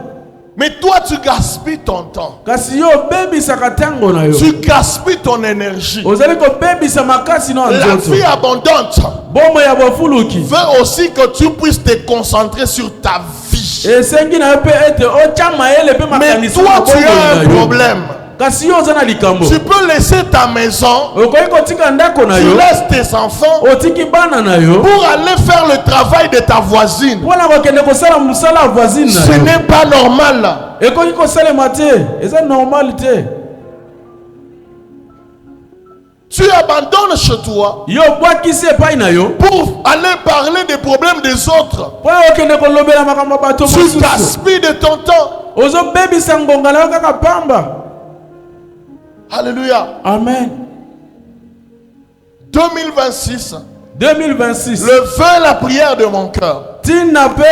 Mais toi, tu gaspilles ton temps. Kasi yo bebisaka tango na yo. Tu gaspilles ton énergie. Ozali kobebisa makasi na La nzoto. vie abondante Bomo ya bofuluki veut aussi que tu puisses te concentrer sur ta vie. esengi na yo pe ete otya mayele pe Mais makanisi toi, na tu bongo as na un yo. problème. Kasi yo oza na likambo. Tu peux laisser ta maison, Okoki kotika ndako na tu yo laisses tes enfants otiki bana na yo pour aller faire le travail de ta voisine. mpona kokende kosala mosala ya voisine na Ce yo. n'est pas normal. Ekoki kosalema te, eza normal te. Tu abandonnes chez toi Yo bwakisi epai na yo pour aller parler des problèmes des autres. mpona okende kolobela makambo ya bato Tu mosusu. gaspilles de ton temps. Ozobebisa ngonga na yo kaka pamba. Alléluia. Amen. 2026, 2026 le vœu et la prière de mon cœur, tina pe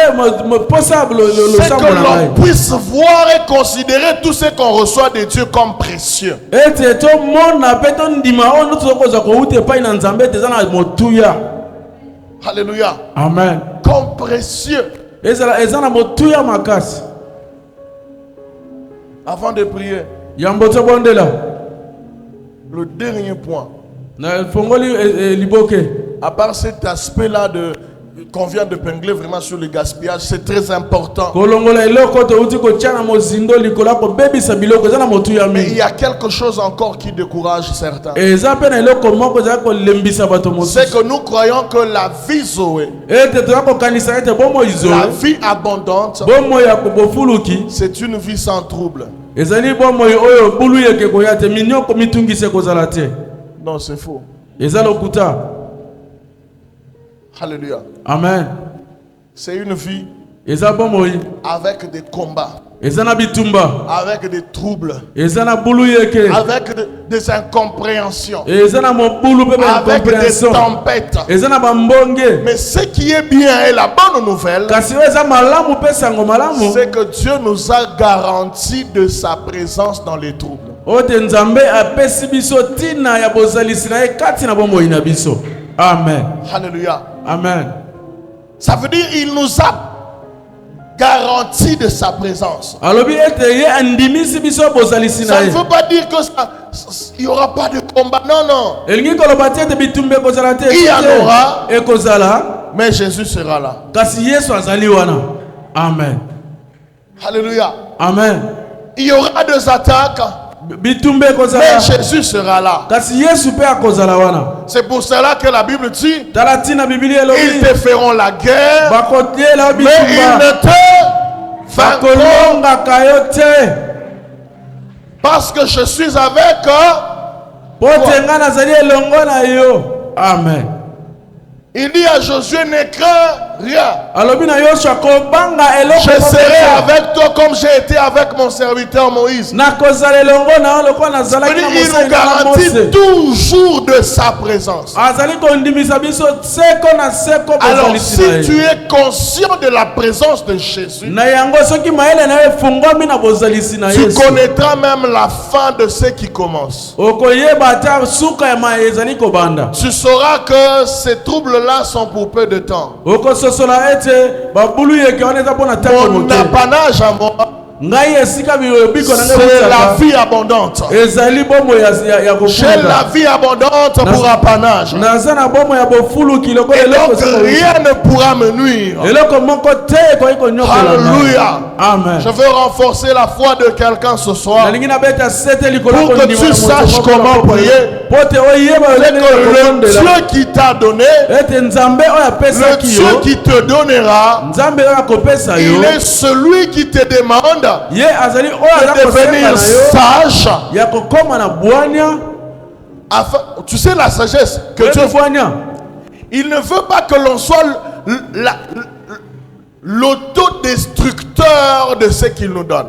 posa le c'est sambo que na l'on ngai puisse voir et considérer tout ce qu'on reçoit de Dieu comme précieux. ete tomona pe tondima oyo nde tozokozwa kouta epai na nzambe ete eza na motuya. Alléluia. Amen. Comme précieux. eza na motuya makasi. Avant de prier, Yambo tobondela le dernier point, na fongoli liboke. à part cet aspect-là qu'on vient de pingler vraiment sur le gaspillage, c'est très important. kolongola eloko touti kotia na mozindo likolo ya kobebisa biloko eza na motuya Mais il mingi. y a quelque chose encore qui décourage certains. Eza mpe na eloko moko ezala kolembisa bato C'est mosusu que nous croyons que la vie Zoé, ete toza kokanisa ete bomoi la zoe vie abondante, bomoi ya bofuluki c'est une vie sans trouble. ezali bomoi oyo bulu yeke koya te minyoko mitungisa ekozala te. Non, c'est faux. Eza lokuta. Alléluia. Amen. C'est une vie Eza bomoi avec des combats, eza na bitumba, avec des troubles, eza na bulu yeke, avec des incompréhensions, eza na mobulu pe ba avec des incompréhension, tempêtes. eza na bambonge. Mais ce qui est bien et la bonne nouvelle, Kasi eza malamu pe sango malamu c'est que Dieu nous a garanti de sa présence dans les troubles. ote nzambe apesi biso tina ya bozalisi na ye kati na bomoi na biso. Amen. Alléluia. Amen. Ça veut dire il nous a garanti de sa présence. Alobi ete ye andimisi biso bozalisi na Ça ne ye. veut pas dire que il n'y aura pas de combat. Non, non. Elingi koloba te ete bitumba ekozala te. Il y en aura. Ekozala. Mais Jésus sera là. Kasi Yesu azali wana. Amen. Alléluia. Amen. Il y aura des attaques. Bitumba Mais ekozala. Jésus sera là. Kasi Yesu pe akozala wana. C'est pour cela que la Bible dit, Tala tina Biblia ils elobi. te feront la guerre, Bakotiela mais ils bitumba. ne te vaincront Bakolongaka yo te. parce que je suis avec eux. Po te nga nazali elongo na yo. Amen. Il dit à Josué, ne crains rien. Alobi na Yoshua kobanga eloko. Je serai avec toi comme j'ai été avec mon serviteur Moïse. Nakozala elongo na yo lokola nazalaki na Il nous Mose na garantit Mose. toujours de sa présence. Azali kondimisa biso seko na seko Alors bozalisi si na ye. tu es conscient de la présence de Jésus, Na yango soki mayele na yo efungwami na bozalisi na tu Yesu. connaîtras même la fin de ce qui commence. Okoyeba ata suka ya maye ezali kobanda. Tu sauras que ces troubles-là sont pour peu de temps. Okososola ete babulu yeke wana eza mpona ntango Mon moke. apanage à moi, C'est la vie abondante. J'ai la vie abondante pour apanage. Et donc rien ne pourra me nuire. Alléluia. Amen. Je veux renforcer la foi de quelqu'un ce soir. Pour que tu saches comment prier. C'est que le Dieu qui t'a donné, le Dieu qui te donnera, il est celui qui te demande de devenir sage. Enfin, tu sais la sagesse que Dieu veut. Il ne veut pas que l'on soit l'autodestructeur de ce qu'il nous donne.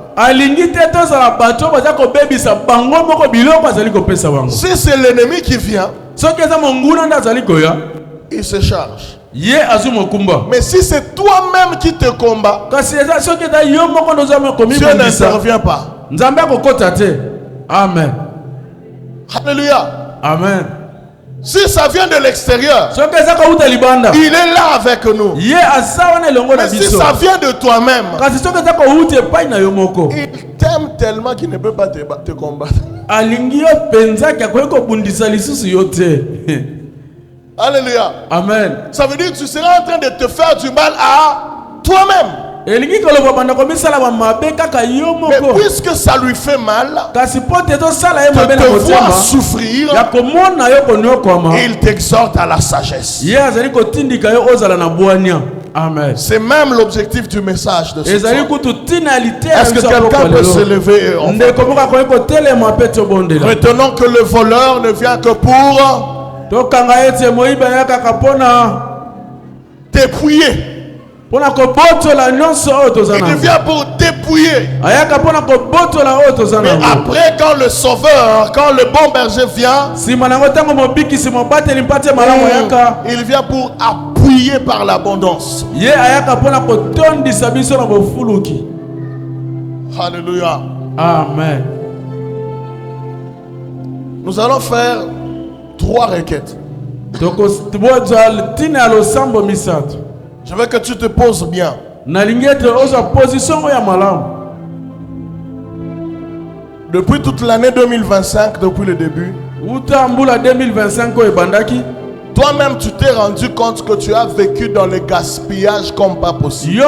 Si c'est l'ennemi qui vient, il se charge. Mais si c'est toi-même qui te combats, Dieu n'intervient pas. Amen. Alléluia. Amen. Si ça vient de l'extérieur, il est là avec nous. Mais si ça vient de toi-même, il t'aime tellement qu'il ne peut pas te combattre. Alléluia. Amen. Ça veut dire que tu seras en train de te faire du mal à toi-même. Mais puisque ça lui fait mal, de te voir souffrir, il t'exhorte à la sagesse. C'est même l'objectif du message de ce soir. Est-ce que quelqu'un peut se lever? Retenons que le voleur ne vient que pour dépouiller. Il vient pour dépouiller. Mais après, quand le sauveur, quand le bon berger vient, il vient pour appuyer par l'abondance. Alléluia. Amen. Nous allons faire 3 requêtes. Je veux que tu te poses bien. Depuis toute l'année 2025, depuis le début, toi-même tu t'es rendu compte que tu as vécu dans le gaspillage comme pas possible.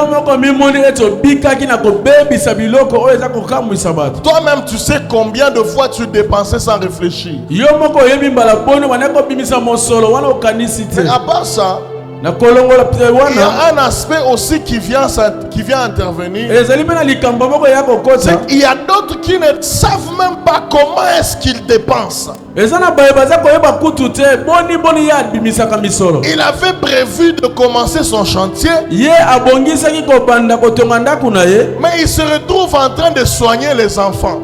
Toi-même tu sais combien de fois tu dépensais sans réfléchir. Mais à part ça, il y a un aspect aussi qui vient intervenir. C'est qu'il y a d'autres qui ne savent même pas comment est-ce qu'ils dépensent. Il avait prévu de commencer son chantier, mais il se retrouve en train de soigner les enfants.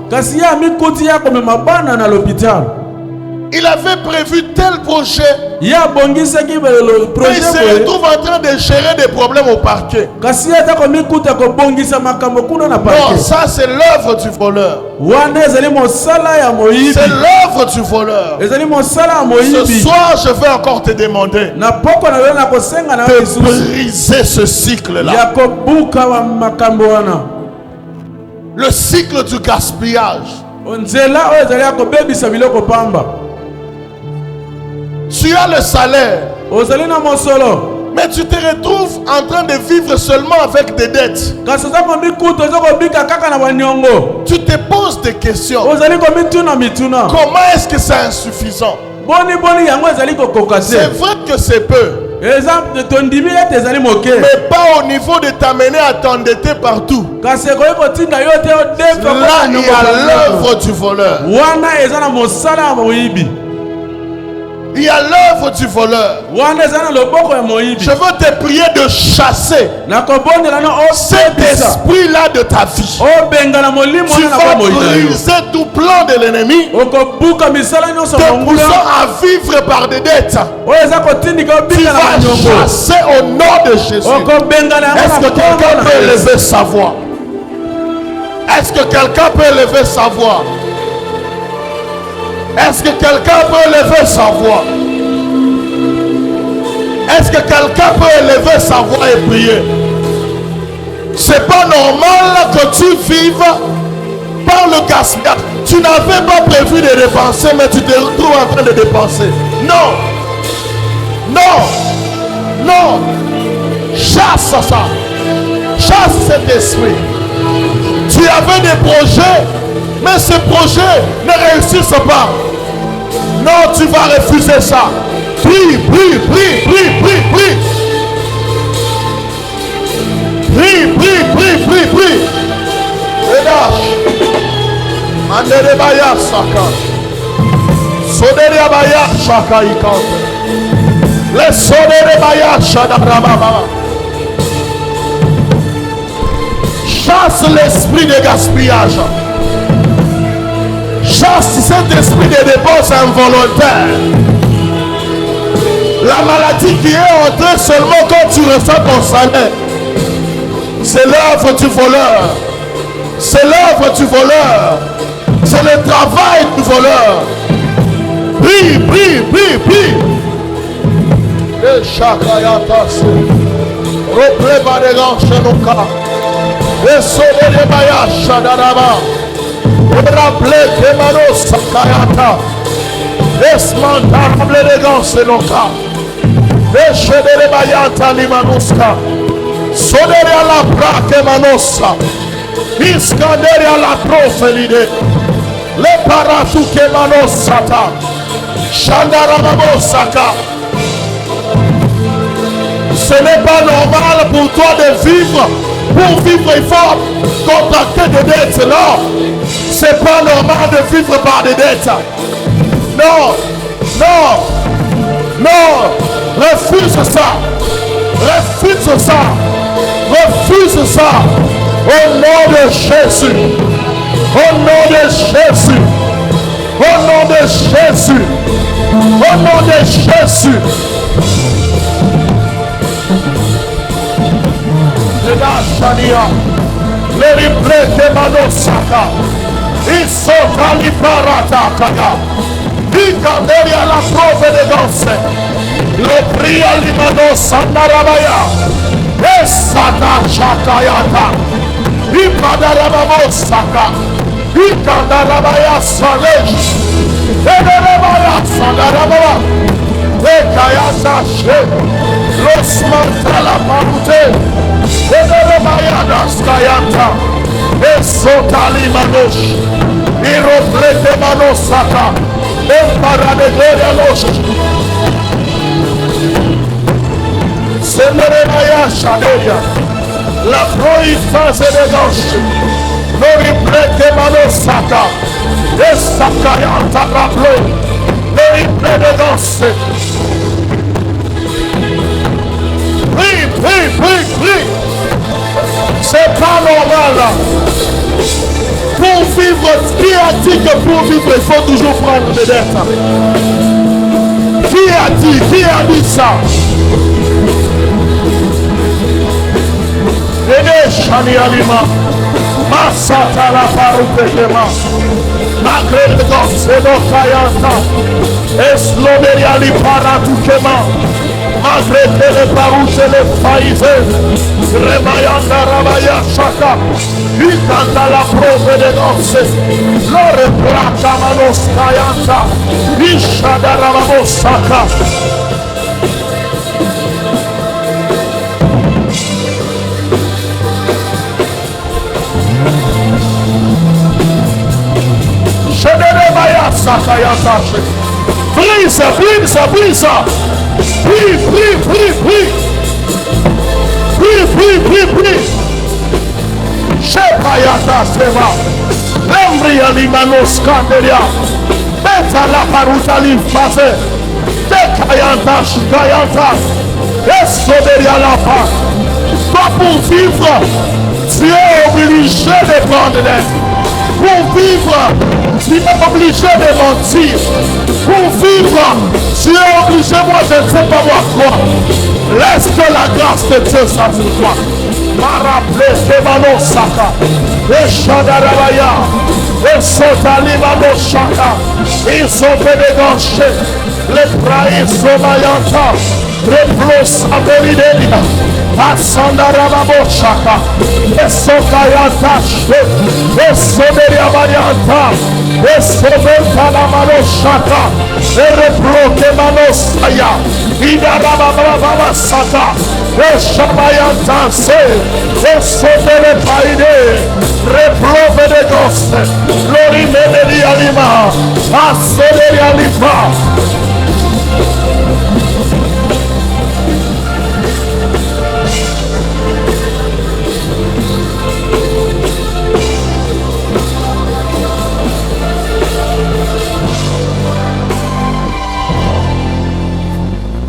Il avait prévu tel projet, mais il se retrouve en train de gérer des problèmes au parquet. Non, ça c'est l'œuvre du voleur. C'est l'œuvre du voleur. Ce soir, je vais encore te demander de briser ce cycle-là. Le cycle du gaspillage. Tu as le salaire, mais tu te retrouves en train de vivre seulement avec des dettes. Tu te poses des questions. Comment est-ce que c'est insuffisant? C'est vrai que c'est peu, mais pas au niveau de t'amener à t'endetter partout. Là, il y a l'œuvre du voleur. Il y a l'œuvre du voleur. Je veux te prier de chasser cet esprit-là de ta vie. Tu vas briser tout plan de l'ennemi, te poussant à vivre par des dettes. Tu vas chasser au nom de Jésus. Est-ce que quelqu'un peut élever sa voix? Est-ce que quelqu'un peut élever sa voix? Est-ce que quelqu'un peut élever sa voix? Est-ce que quelqu'un peut élever sa voix et prier? C'est pas normal que tu vives par le gaspillage. Tu n'avais pas prévu de dépenser, mais tu te retrouves en train de dépenser. Non. Non. Non. Chasse ça. Chasse cet esprit. Tu avais des projets, mais ces projets ne réussissent pas. Non, tu vas refuser ça. Prie, prie, prie, prie, prie, prie. Prie, prie, prie, prie, prie. Relâche. Andere baya saka. Sodere baya saka ikante. Le sodere baya shadarababa. Chasse l'esprit de gaspillage. Chasse cet esprit de dépenses involontaires. La maladie qui est entrée seulement quand tu reçois ton salaire. C'est l'œuvre du voleur. C'est l'œuvre du voleur. C'est le travail du voleur. Prie, prie, prie, prie. Et chakayatas. Reprépare les gants chez nos cas. Et sauver les mayaches d'Adama. Et rappeler que Manos Sakayata. Et smantarable les gants chez nos cas. Et chez les mayata limanuska. Sodere à la braque manossa. Iskandere à la profelide. Le paratu que manossata. Chandaramamosaka. Ce n'est pas normal pour toi de vivre. Pour vivre, il faut contracter des dettes. Non. C'est pas normal de vivre par des dettes. Non. Non. Non. Refuse ça. Refuse ça. Refuse ça. Au nom de Jésus. Au nom de Jésus. Au nom de Jésus. Au nom de Jésus. Le replay de Manosaka. Il saute à l'Iparatakaya. Il cadre à la preuve de danse. Le prix à l'Imanosandarabayah. Esata Chakayata. Ipadarabamosaka. Ikandarabaya Salej. Ederabaya Sandarababa. Ekayata She. Losmantala Parute. Ederabaya Daskayata. Esotali Manosh. Iroplete Manosaka. Emparadegloria Losh. Semeremaya Shadeya. La proïfase de gauche. Noriplete Manosaka. Esakayanta Raplo. Noriplete de gauche. Prie, prie, prie, prie. C'est pas normal. Pour vivre, qui a dit que pour vivre, il faut toujours prendre des dettes? Qui a dit? Qui a dit ça? Dede Shani Alima, Masata la Parupekema, Magre de Gosedo Kayanta, Eslomeria li Paratukema, Magre de le Paruse le Faize, Remayanda Rabaya Shaka, Ikanda la prove de Gose, Lore Plata Manos Kayanta, Ishada Rabamosaka. Brise, brise, brise. Prie, prie, prie, prie. Prie, prie, prie, prie. Shepayata seva. Lembria limanos candelia. Beta la paruta limfase. Dekayanta shikayanta. Esoderia la pa. Toi pour vivre, tu es obligé de prendre l'aide. Pour vivre, tu es obligé de mentir. Pour vivre, tu es obligé, moi je ne sais pas moi quoi. Laisse que la grâce de Dieu soit sur toi. Maraple Semano Saka, et Shadarabaya, et Sotali Mano Shaka, ils sont pénéganchés, le praïs somayanta, replos abelidelia, asandarababosaka, esokayanta, esoberia varianta, esobentalamalosaka, reploke manosaya, idarabababasaka, eshabayanta se, esobere paide, replove de goste, lorimene anima, asoderi alifa.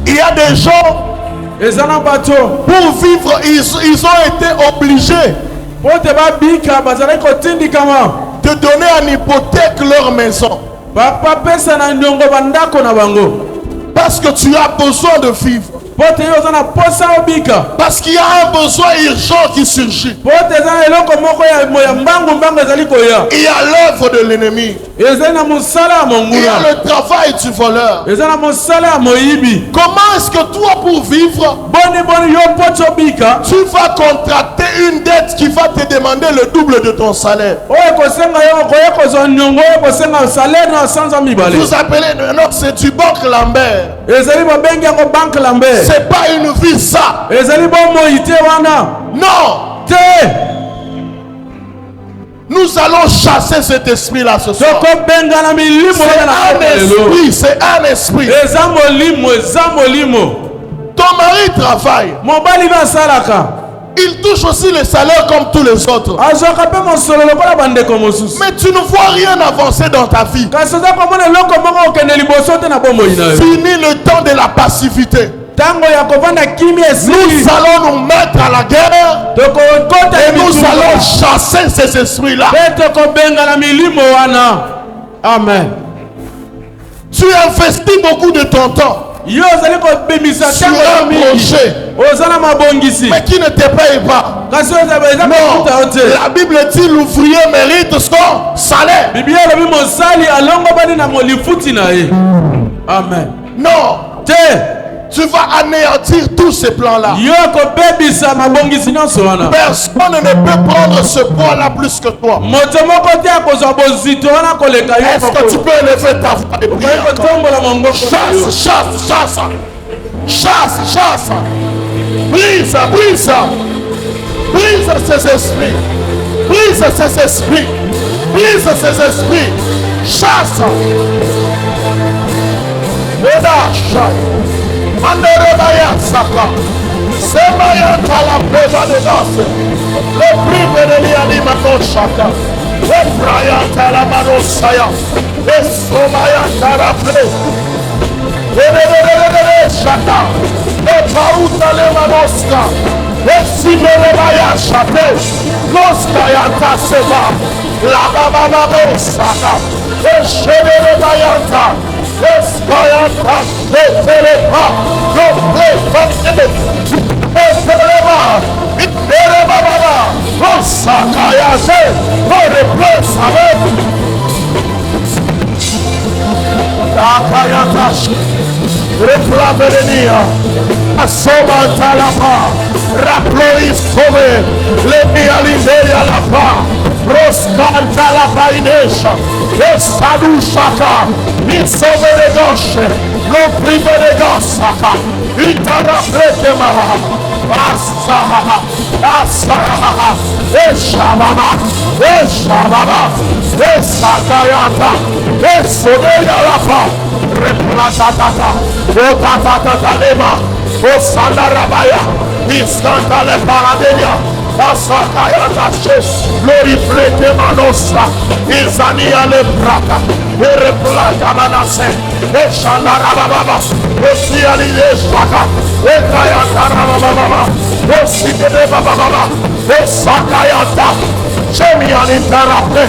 Il y a des gens, pour vivre, ils ont été obligés de donner en hypothèque leur maison. Parce que tu as besoin de vivre. Parce qu'il y a un besoin urgent qui surgit. Il y a l'œuvre de l'ennemi. Il y a le travail du voleur. Comment est-ce que toi, pour vivre, tu vas contracter une dette qui va te demander le double de ton salaire? Vous appelez, non, c'est du banque Lambert. C'est pas une vie ça. Non. Nous allons chasser cet esprit-là ce soir. C'est un esprit. Ton mari travaille. Il touche aussi le salaire comme tous les autres. Mais tu ne vois rien avancer dans ta vie. Fini le temps de la passivité. Nous allons nous mettre à la guerre et nous allons chasser ces esprits-là. Amen. Tu investis beaucoup de ton temps sur un projet, mais qui ne te paye pas. Non, la Bible dit l'ouvrier mérite son salaire. Amen. Non. Tu vas anéantir tous ces plans-là. Personne ne peut prendre ce poids-là plus que toi. Est-ce que tu peux élever ta voix et prier encore? Chasse, chasse, chasse. Chasse, chasse. Brise, brise. Brise ces esprits. Brise ces esprits. Brise ces esprits. Chasse. Manderebaya Saka, Semayanta la presa de danse, le prime de l'animano Shaka, le Brayanta la Manosaya, le Somayanta la presa, le Shaka, le Pauta le Manoska, le Simerebaya Shate, l'Oskayanta Seba, la Baba Saka, le Sheberebayanta. Escoyanta, Etereba, Etereba, Etereba, Osakayase, Oreplesame, Akayantash, Replaverenia, Asomanta la pa, Raplois Kove, Lemia Lideria la pa, Roscanta la painesha, Esadushaka, Nisove de goshe, lo prime de gosaka, Itara pretemaha, Asaha, Asaha, Eshababa, Eshababa, Esakayata, Esodeya lapa, Replatata, Otatata lema, Osandarabaya, Iskanta le paradenia, Asakayata Shes, Loriplete Manosa, Izania le Brata, Ereplata Manase, Eshandarababa, Osiali de Shaka, Ekayata Rababa, Osikede Baba, Esakayata, Chemian Interape,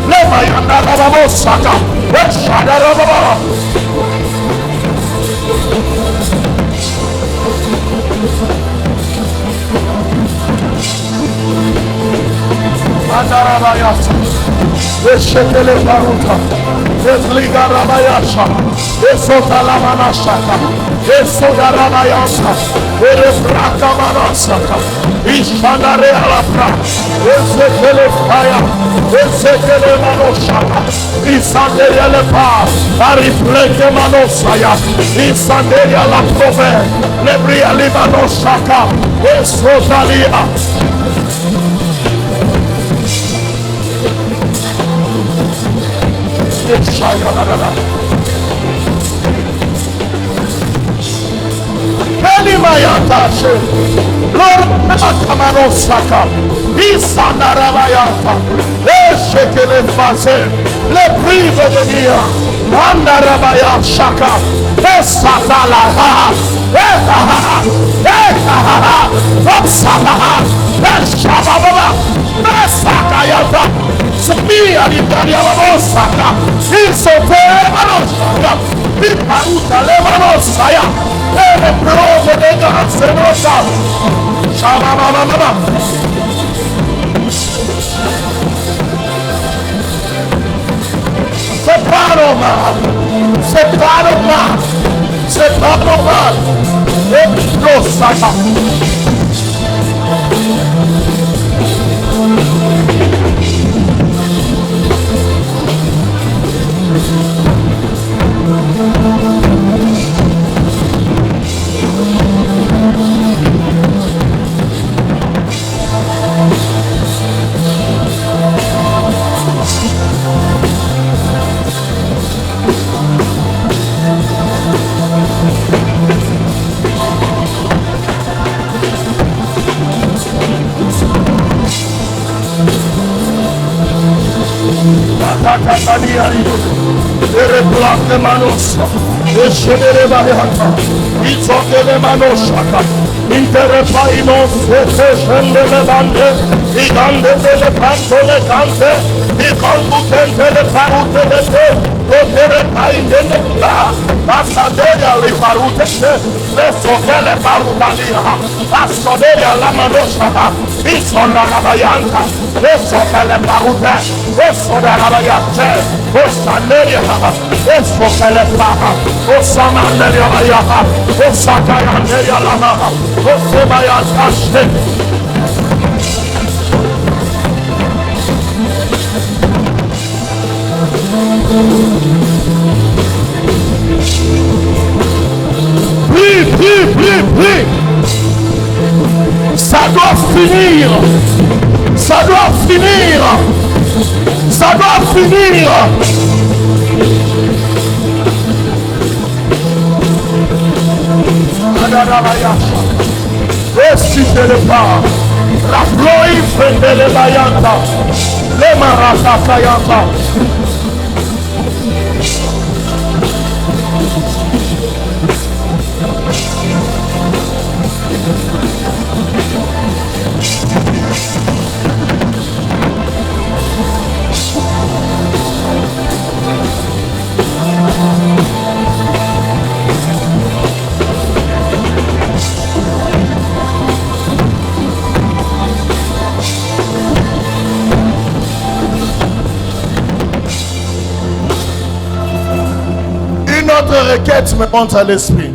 Lemayanda Rababosaka, Eshadarababa. Andarabayasa, Eshetele Baruta, Esliga Rabayasha, Esotalamanashaka, Esodarabayasa, Erebrakamanasaka, Ishanare alapra, Esekele fire, Esekele manoshaka, Isandere lepa, Arifleke manosaya, Isandere la prove, Lebria limanoshaka, Esotalia. Kelimayatashe, Lord Akamanosaka, Isanarabayata, Eshekele Fase, le prive de Dia, Andarabaya Shaka, Esatalaha, Ehaha, Ehaha, Otsalaha, Eshababa, Esakayata, Samia Italia Babosaka, Isote Manosaka, Iparuta Levanosaya, Ele prove de Gansenosa, Shababa. C'est pas normal, c'est pas normal, c'est pas normal. Explosaka. Ereplate manosa, eşedere bayata, İzokele manoşaka, İnterepainos, eşendele bande, İgandele pantole kante, İkandukentele parutele, Oterepaindele la, Asadeya li parutele, Lesokele parutalia, Asadeya la manoşaka, İsonala bayanta, Lesokele parute, Esodala bayate, Osaneya, Esokele paha, Osamaneya bayaha, Osakayaneya lamaha, Osebayataşte. Prie. Ça doit finir. Ça doit finir. Ça doit finir. Ressuscitez-le pas. La gloire fait de l'Ebayanta. Les marata kayanta. Notre requête me monte à l'esprit.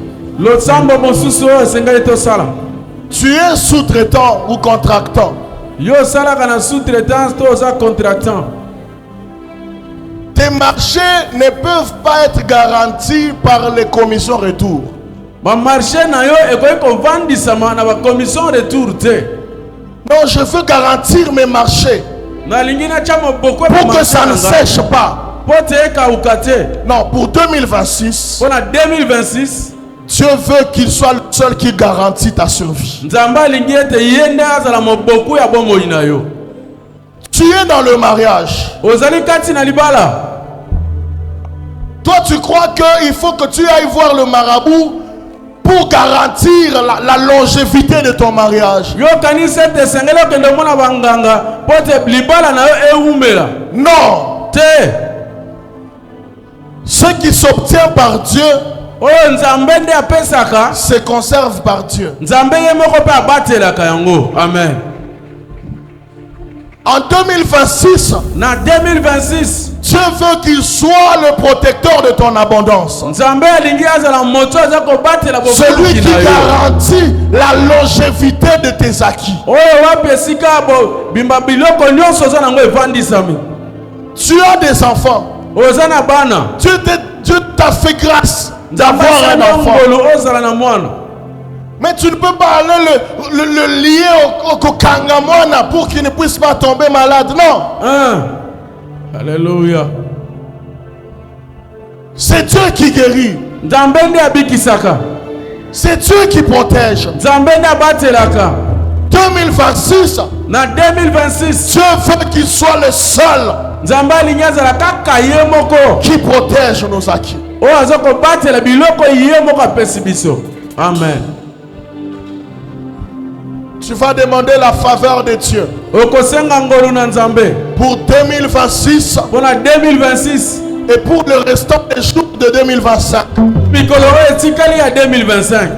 Tu es sous-traitant ou contractant. Tes marchés ne peuvent pas être garantis par les commissions retour. Non, je veux garantir mes marchés pour que ça ne sèche pas. Non, pour 2026, Dieu veut qu'il soit le seul qui garantit ta survie. Tu es dans le mariage. Toi, tu crois qu'il faut que tu ailles voir le marabout pour garantir la longévité de ton mariage. Non. Ce qui s'obtient par Dieu se conserve par Dieu. Amen. En 2026, na 2026 Dieu veut qu'il soit le protecteur de ton abondance. Nzambe alingi azala moto aza kobatela Celui qui bofuki na yo. garantit la longévité de tes acquis. Oyo wapi esika bo bimba biloko nyonso oza nango evandisami. Tu as des enfants. Oza na bana. Dieu t'a fait grâce Nzambe d'avoir un asala enfant. ngolo ozala na mwana. Mais tu ne peux pas aller le lier au kangamwana pour qu'il ne puisse pas tomber malade. Non. Hein? Alléluia. C'est Dieu qui guérit. Nzambe ndi abikisaka. C'est Dieu qui protège. Nzambe ndi abatelaka. 2026, Na 2026 Dieu veut qu'il soit le seul Nzambe alingi azala kaka ye moko qui protège nos acquis. oyo aza kobatela biloko ye moko apesi biso. Amen. Tu vas demander la faveur de Dieu Okosenga ngolu na Nzambe pour 2026 mpona 2026 et pour le restant des jours de 2025. mikolo oyo etikali ya 2025.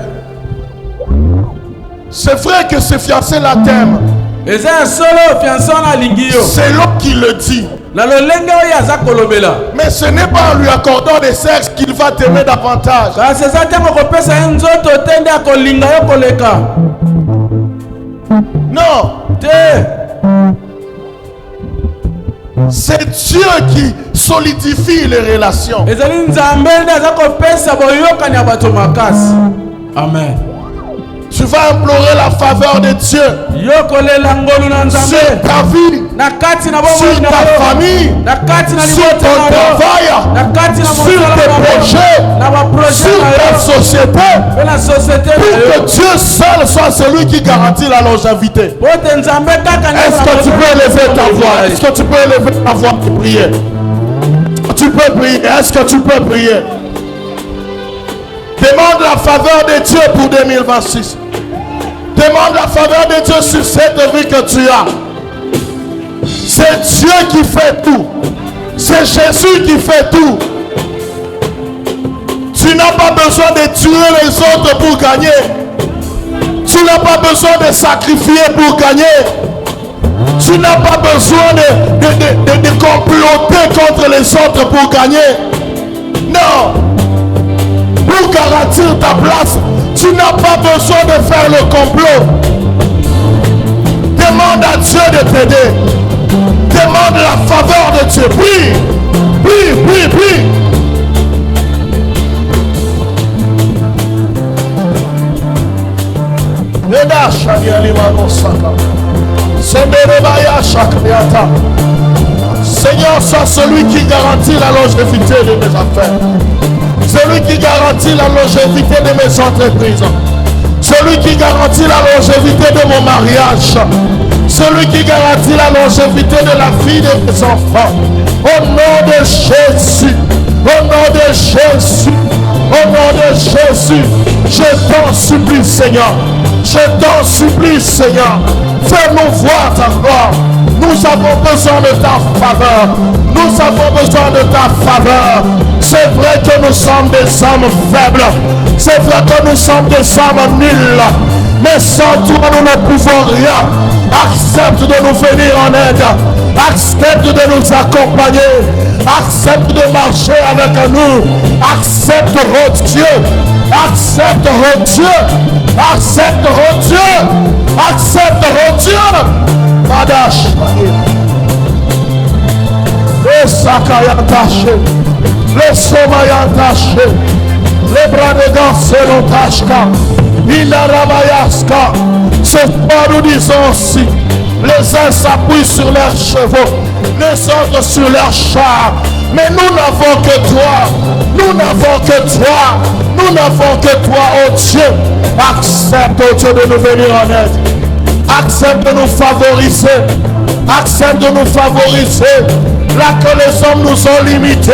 C'est vrai que ces fiancés-là t'aiment. Eza ya solo fiancé wana alingi yo C'est l'homme qui le dit. na lolenge oyo aza kolobela. Mais ce n'est pas en lui accordant des sexes qu'il va t'aimer davantage. kasi eza ntango kopesa ye nzoto te nde akolinga yo koleka Non, te. c'est Dieu qui solidifie les relations. ezali Nzambe nde aza kopesa boyokani ya bato makasi. Amen. Tu vas implorer la faveur de Dieu Yo kolela ngolu na sur Nzambe ta vie, na kati na sur bomoi na ta yo, famille, na kati na sur libota ton na yo, travail, na kati na sur mosala tes na yo, projets, na baprojet sur na ta yo société, mpe na société pour na que yo. Dieu seul soit celui qui garantit la longévité. Po te Nzambe kaka nde Est-ce que tu peux élever ta voix? Est-ce que tu peux élever ta voix pour prier? Tu peux prier. Est-ce que tu peux prier? Demande la faveur de Dieu pour 2026. Demande la faveur de Dieu sur cette vie que tu as. C'est Dieu qui fait tout. C'est Jésus qui fait tout. Tu n'as pas besoin de tuer les autres pour gagner. Tu n'as pas besoin de sacrifier pour gagner. Tu n'as pas besoin de comploter contre les autres pour gagner. Non. Pour garantir ta place, tu n'as pas besoin de faire le complot. Demande à Dieu de t'aider. Demande la faveur de Dieu. Prie. Prie, prie, prie. Seigneur, sois celui qui garantit la longévité de mes affaires. Celui qui garantit la longévité de mes entreprises. Celui qui garantit la longévité de mon mariage. Celui qui garantit la longévité de la vie de mes enfants. Au nom de Jésus. Au nom de Jésus. Au nom de Jésus. Je t'en supplie, Seigneur. Je t'en supplie, Seigneur. Fais-nous voir ta gloire. Nous avons besoin de ta faveur. Nous avons besoin de ta faveur. C'est vrai que nous sommes des hommes faibles. C'est vrai que nous sommes des hommes nuls. Mais sans toi, nous ne pouvons rien. Accepte de nous venir en aide. Accepte de nous accompagner. Accepte de marcher avec nous. Accepte, oh Dieu. Accepte, oh Dieu. Accepte, oh Dieu. Accepte, oh Dieu. Madash. Le sakaya taché. Le somaya taché. Les bras de gants selon Tashka. Inarabayaska. Ce soir nous disons aussi, les uns s'appuient sur leurs chevaux, les autres sur leurs chars. Mais nous n'avons que toi. Nous n'avons que toi. Nous n'avons que toi, oh Dieu. Accepte, oh Dieu, de nous venir en aide. Accepte de nous favoriser. Accepte de nous favoriser. Là que les hommes nous ont limités,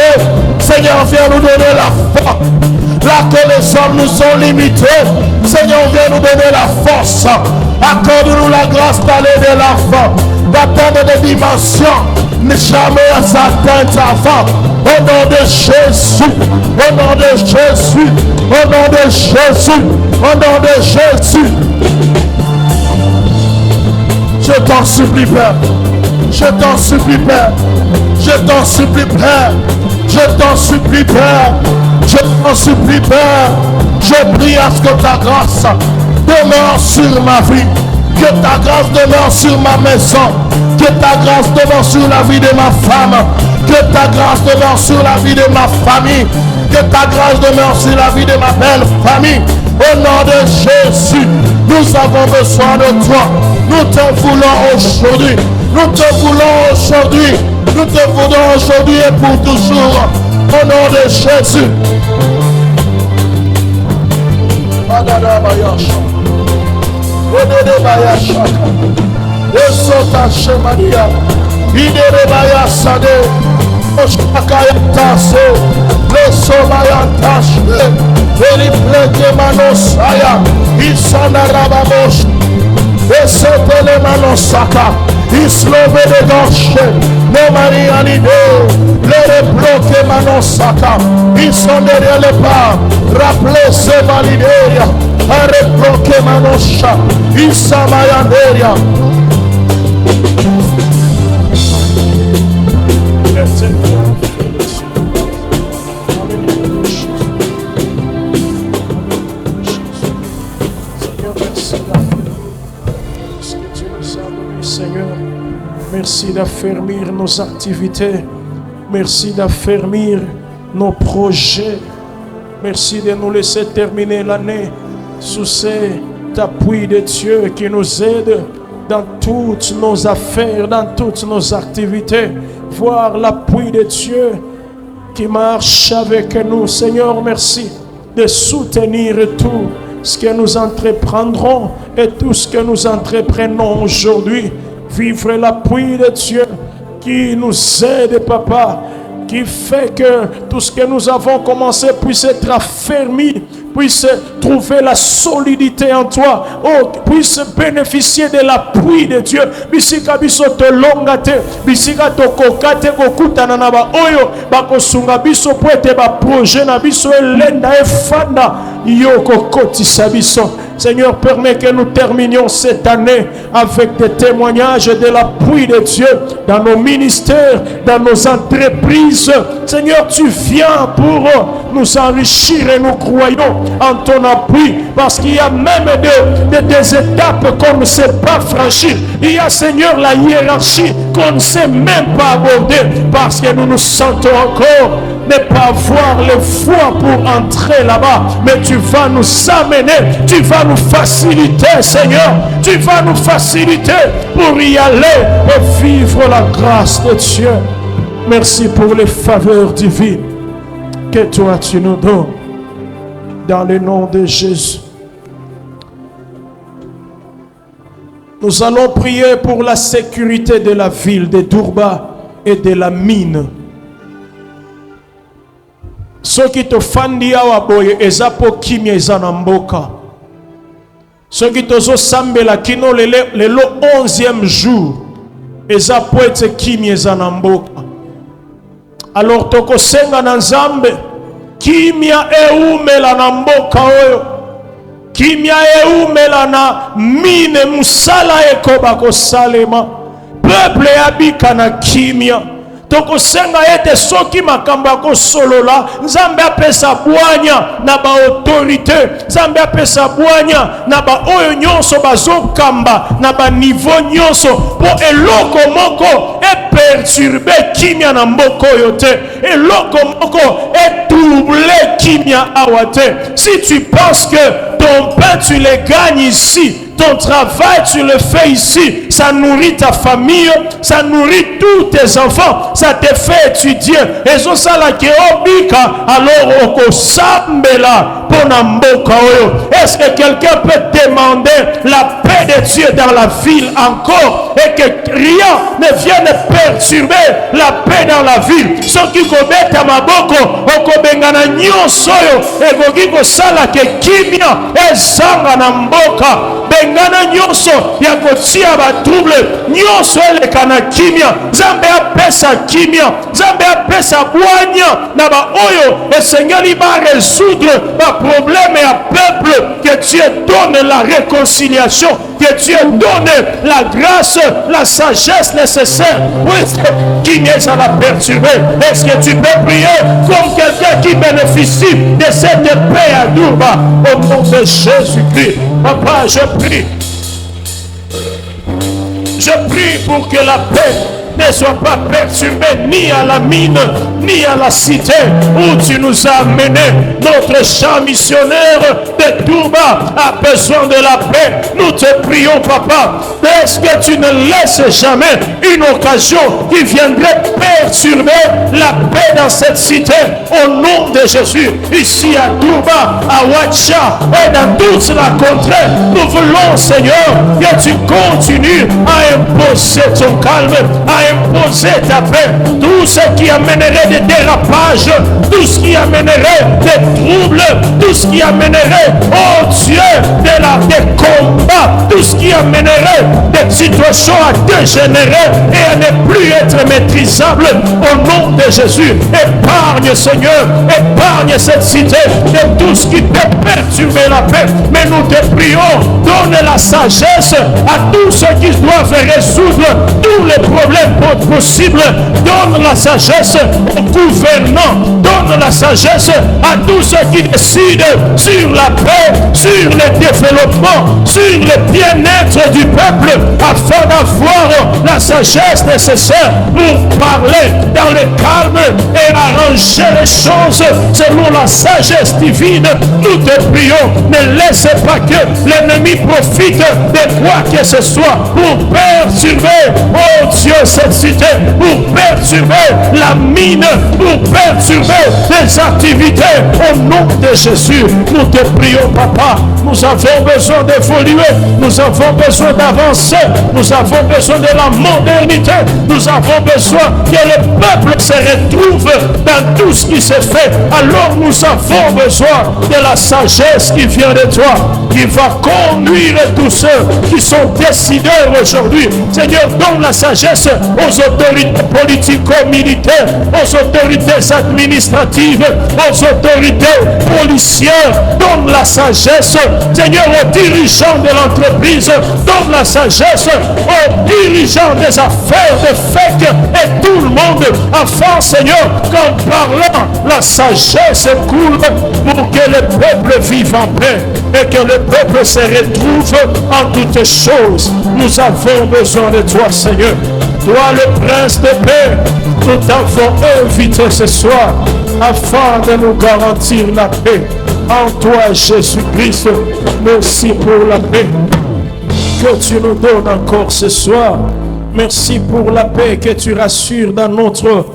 Seigneur, viens nous donner la foi. Là que les hommes nous ont limités, Seigneur, viens nous donner la force. Accorde-nous la grâce d'aller de l'avant, d'atteindre des dimensions jamais atteintes avant. Au nom de Jésus, au nom de Jésus, au nom de Jésus, au nom de Jésus. Je t'en supplie, Père. Je t'en supplie, Père. Je t'en supplie, Père. Je t'en supplie, Père. Je t'en supplie, Père. Je prie à ce que ta grâce demeure sur ma vie. Que ta grâce demeure sur ma maison. Que ta grâce demeure sur la vie de ma femme. Que ta grâce demeure sur la vie de ma famille. Que ta grâce demeure sur la vie de ma belle famille. Au nom de Jésus, nous avons besoin de toi. Nous te voulons aujourd'hui. Nous te voulons aujourd'hui. Nous te voulons aujourd'hui et pour toujours. Au nom de Jésus. No Maria Nide, le bloqué Manosaka, ils sont derrière le pas, rappelez ce valideria, a rebloqué Manosha, ils sont mayanderia. Seigneur, merci d'affermir nos activités. Merci d'affermir nos projets. Merci de nous laisser terminer l'année sous cet appui de Dieu qui nous aide dans toutes nos affaires, dans toutes nos activités. Voir l'appui de Dieu qui marche avec nous. Seigneur, merci de soutenir tout ce que nous entreprendrons et tout ce que nous entreprenons aujourd'hui. Vivre l'appui de Dieu qui nous aide, Papa, qui fait que tout ce que nous avons commencé puisse être affermi, puisse trouver la solidité en toi, puisse bénéficier de l'appui de Dieu. Bisika biso te longate, bisika to kokate kokutana na ba oyo bakosunga biso poete ba projet na biso elenda efanda yoko kotisa biso. Seigneur, permets que nous terminions cette année avec des témoignages de l'appui de Dieu dans nos ministères, dans nos entreprises. Seigneur, tu viens pour nous enrichir et nous croyons en ton appui, parce qu'il y a même des étapes qu'on ne sait pas franchir. Il y a, Seigneur, la hiérarchie qu'on ne sait même pas aborder, parce que nous nous sentons encore ne pas avoir le foi pour entrer là-bas. Mais tu vas nous amener, tu vas nous faciliter, Seigneur. Tu vas nous faciliter pour y aller et vivre la grâce de Dieu. Merci pour les faveurs divines que toi tu nous donnes. Dans le nom de Jésus. Nous allons prier pour la sécurité de la ville de Durba et de la mine. Ce qui te fandi awa boye ezapo kimia ezana mboka. Ce qui te zo sambela kino lelo 11e jour ezapo ete kimia ezana mboka. Alors toko senga na Nzambe kimia eumela na mboka oyo. Kimia eumela na mine musala ekoba ko salema. Peuple abika na kimia. Toko senga ete soki makambo ko solola Nzambe apesa bwanya na ba autorité, Nzambe apesa bwanya na ba oyo nyonso bazokamba na ba niveau nyonso po eloko moko e perturber kimia na mboko yote, eloko moko e troubler kimia awate. Si tu penses que ton pain tu le gagnes ici, ton travail tu le fais ici, ça nourrit ta famille, ça nourrit tous tes enfants, ça te fait étudier, et ça ça la keobika, alors oko sambela pona mboka oyo. Est-ce que quelqu'un peut demander la paix de Dieu dans la ville encore et que rien ne vienne perturber la paix dans la ville? Ce qui kobeta maboko okobengana nyonso oyo ekoki kosala ke kimia ezanga na mboka. bengana nyonso ya kotia ba trouble nyonso eleka na kimia Nzambe apesa kimia Nzambe apesa bwanya na ba oyo esengeli ba résoudre ba problème ya peuple que Dieu donne la réconciliation que Dieu donne la grâce la sagesse nécessaire qui n'est à la perturber. Est-ce que tu peux prier comme quelqu'un qui bénéficie de cette paix à Durba au nom de Jésus-Christ? Papa, je prie pour que la paix ne soit pas perturbée ni à la mine, ni à la cité où tu nous as amenés. Notre champ missionnaire de Durba a besoin de la paix. Nous te prions, Papa, est-ce que tu ne laisses jamais une occasion qui viendrait perturber la paix dans cette cité au nom de Jésus, ici à Durba, à Ouacha et dans toute la contrée. Nous voulons, Seigneur, que tu continues à imposer ton calme, à imposer ta paix. Tout ce qui amènerait des dérapages, tout ce qui amènerait des troubles, tout ce qui amènerait, oh Dieu, des combats, tout ce qui amènerait des situations à dégénérer et à ne plus être maîtrisable au nom de Jésus. Épargne, Seigneur, épargne cette cité de tout ce qui peut perturber la paix. Mais nous te prions, donne la sagesse à tous ceux qui doivent résoudre tous les problèmes possibles. Donne la sagesse aux gouvernants, donne la sagesse à tous ceux qui décident sur la paix, sur le développement, sur le bien-être du peuple, afin d'avoir la sagesse nécessaire pour parler dans le calme et arranger les choses selon la sagesse divine. Nous te prions, ne laisse pas que l'ennemi profite de quoi que ce soit pour perturber, oh Dieu, cette cité, pour perturber la mine, pour perturber les activités. Au nom de Jésus, nous te prions, Papa. Nous avons besoin d'évoluer, nous avons besoin d'avancer, nous avons besoin de la modernité, nous avons besoin que le peuple se retrouve dans tout ce qui se fait. Alors nous avons besoin de la sagesse qui vient de toi, qui va conduire tous ceux qui sont décideurs aujourd'hui. Seigneur, donne la sagesse aux autorités politico-militaires, aux autorités administratives, aux autorités policières. Donne la sagesse, Seigneur, aux dirigeants de l'entreprise. Donne la sagesse aux dirigeants des affaires, des FEC et tout le monde, afin, Seigneur, qu'en parlant, la sagesse coule pour que le peuple vive en paix et que le peuple se retrouve en toutes choses. Nous avons besoin de toi, Seigneur. Toi, le prince de paix, nous t'avons invité ce soir afin de nous garantir la paix. En toi, Jésus-Christ, merci pour la paix que tu nous donnes encore ce soir. Merci pour la paix que tu rassures dans notre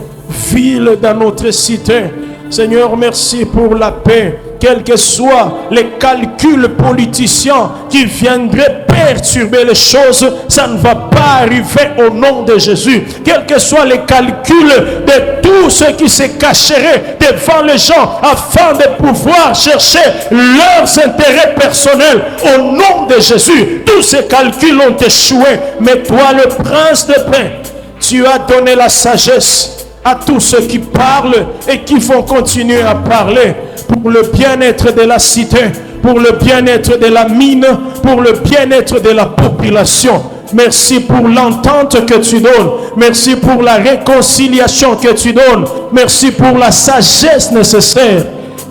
ville, dans notre cité. Seigneur, merci pour la paix. Quels que soient les calculs politiciens qui viendraient perturber les choses, ça ne va pas arriver au nom de Jésus. Quels que soient les calculs de tous ceux qui se cacheraient devant les gens afin de pouvoir chercher leurs intérêts personnels, au nom de Jésus, tous ces calculs ont échoué. Mais toi, le prince de paix, tu as donné la sagesse à tous ceux qui parlent et qui vont continuer à parler pour le bien-être de la cité, pour le bien-être de la mine, pour le bien-être de la population. Merci pour l'entente que tu donnes. Merci pour la réconciliation que tu donnes. Merci pour la sagesse nécessaire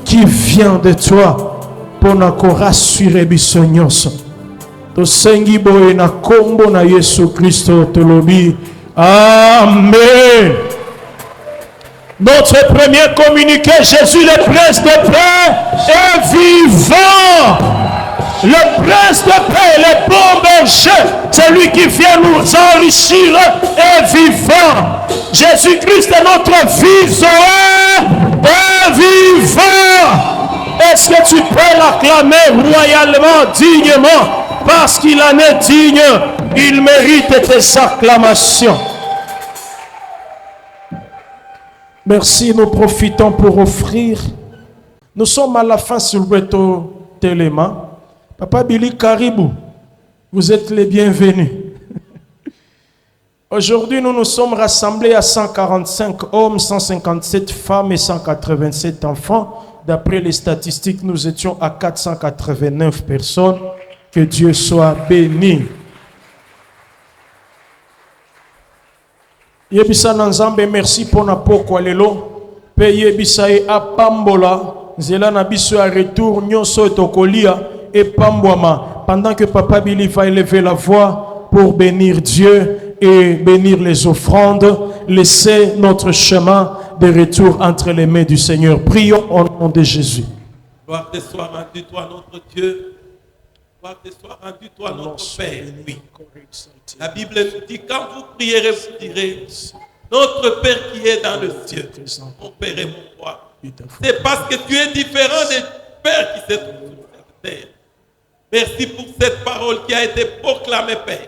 qui vient de toi pour nous rassurer bisognoso. To sengi boye na kombo na Yesu Christo tolobi. Amen. Notre premier communiqué, Jésus le prince de paix est vivant. Le prince de paix, le bon berger, celui qui vient nous enrichir est vivant. Jésus-Christ est notre vivant, est vivant. Est-ce que tu peux l'acclamer royalement, dignement, parce qu'il en est digne, il mérite tes acclamations. Merci, nous profitons pour offrir. Nous sommes à la fin sur le Téléma. Papa Billy Karibou, Vous êtes les bienvenus. Aujourd'hui, nous nous sommes rassemblés à 145 hommes, 157 femmes et 187 enfants. D'après les statistiques, nous étions à 489 personnes. Que Dieu soit béni. Yebisa Nanzambe, merci pour na pokwa lelo. Pe yebisa e apambola. Zela na biso a retour nyonso etokolia et pambwama. Pendant que Papa Billy va élever la voix pour bénir Dieu et bénir les offrandes, laissez notre chemin de retour entre les mains du Seigneur. Prions au nom de Jésus. Gloire te soit rendue, toi notre Dieu. Gloire te soit rendue, toi notre Père. Oui. La Bible nous dit, quand vous prierez, vous direz, notre Père qui est dans le ciel, mon Père et mon roi. C'est parce que tu es différent des pères qui se trouvent sur cette terre. Merci pour cette parole qui a été proclamée, Père.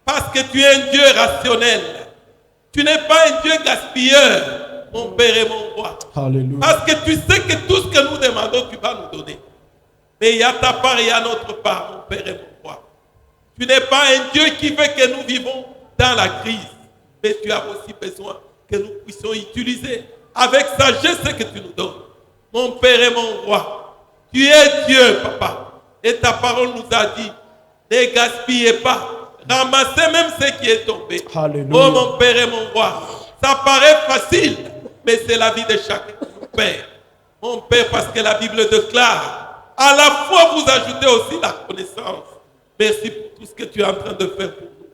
Parce que tu es un Dieu rationnel. Tu n'es pas un Dieu gaspilleur, mon Père et mon roi. Alléluia. Parce que tu sais que tout ce que nous demandons, tu vas nous donner. Mais il y a ta part et il y a notre part, mon Père et mon roi. Tu n'es pas un Dieu qui veut que nous vivons dans la crise. Mais tu as aussi besoin que nous puissions utiliser avec sagesse ce que tu nous donnes. Mon Père et mon roi, tu es Dieu, Papa. Et ta parole nous a dit, ne gaspillez pas, ramassez même ce qui est tombé. Alléluia. Oh mon Père et mon roi, ça paraît facile, mais c'est la vie de chaque Père. Mon Père, parce que la Bible déclare, à la fois vous ajoutez aussi la connaissance. Merci pour tout ce que tu es en train de faire pour nous.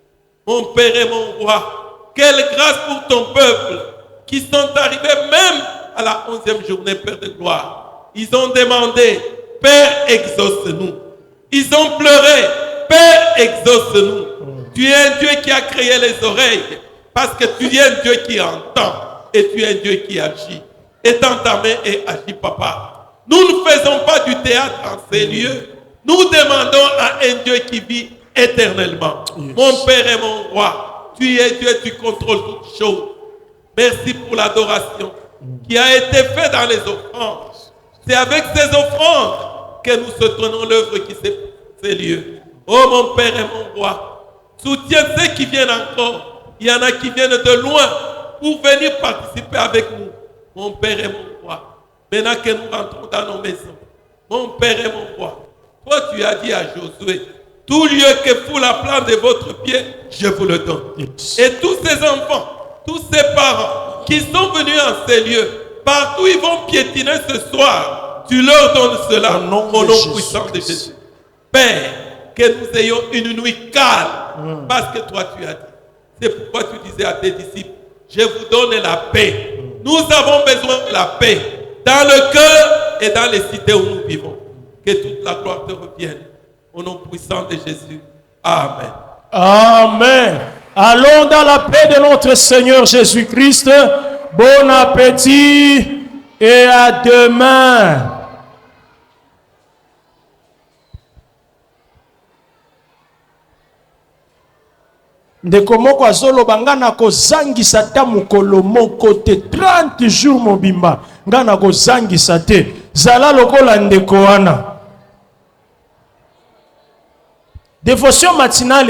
Mon Père et mon roi, quelle grâce pour ton peuple qui sont arrivés même à la 11e journée, Père de gloire. Ils ont demandé, Père, exauce-nous. Ils ont pleuré, Père, exauce-nous. Tu es un Dieu qui a créé les oreilles, parce que tu es un Dieu qui entend, et tu es un Dieu qui agit. Étends ta main et agis, Papa. Nous ne faisons pas du théâtre en ces lieux. Nous demandons à un Dieu qui vit éternellement. Yes. Mon Père et mon roi, tu es Dieu, tu contrôles toutes choses. Merci pour l'adoration qui a été faite dans les offrandes. C'est avec ces offrandes que nous soutenons l'œuvre qui s'est ces lieux. Oh mon Père et mon roi, soutiens ceux qui viennent encore. Il y en a qui viennent de loin pour venir participer avec nous. Mon Père et mon roi, maintenant que nous rentrons dans nos maisons, mon Père et mon roi, toi tu as dit à Josué, tout lieu que foule la plante de votre pied, je vous le donne. Yes. Et tous ces enfants, tous ces parents qui sont venus en ces lieux, partout ils vont piétiner ce soir, tu leur donnes cela au nom puissant de Jésus. Père, que nous ayons une nuit calme, parce que toi tu as dit. C'est pourquoi tu disais à tes disciples, je vous donne la paix. Nous avons besoin de la paix dans le cœur et dans les cités où nous vivons. Que toute la gloire te revienne. Au nom puissant de Jésus. Amen. Amen. Allons dans la paix de notre Seigneur Jésus-Christ. Bon appétit et à demain. Ndeko moko azoloba nga na kozangisa ta mokolo moko te 30 jours mobimba nga na kozangisa te zala lokola ndeko wana. Dévotion matinale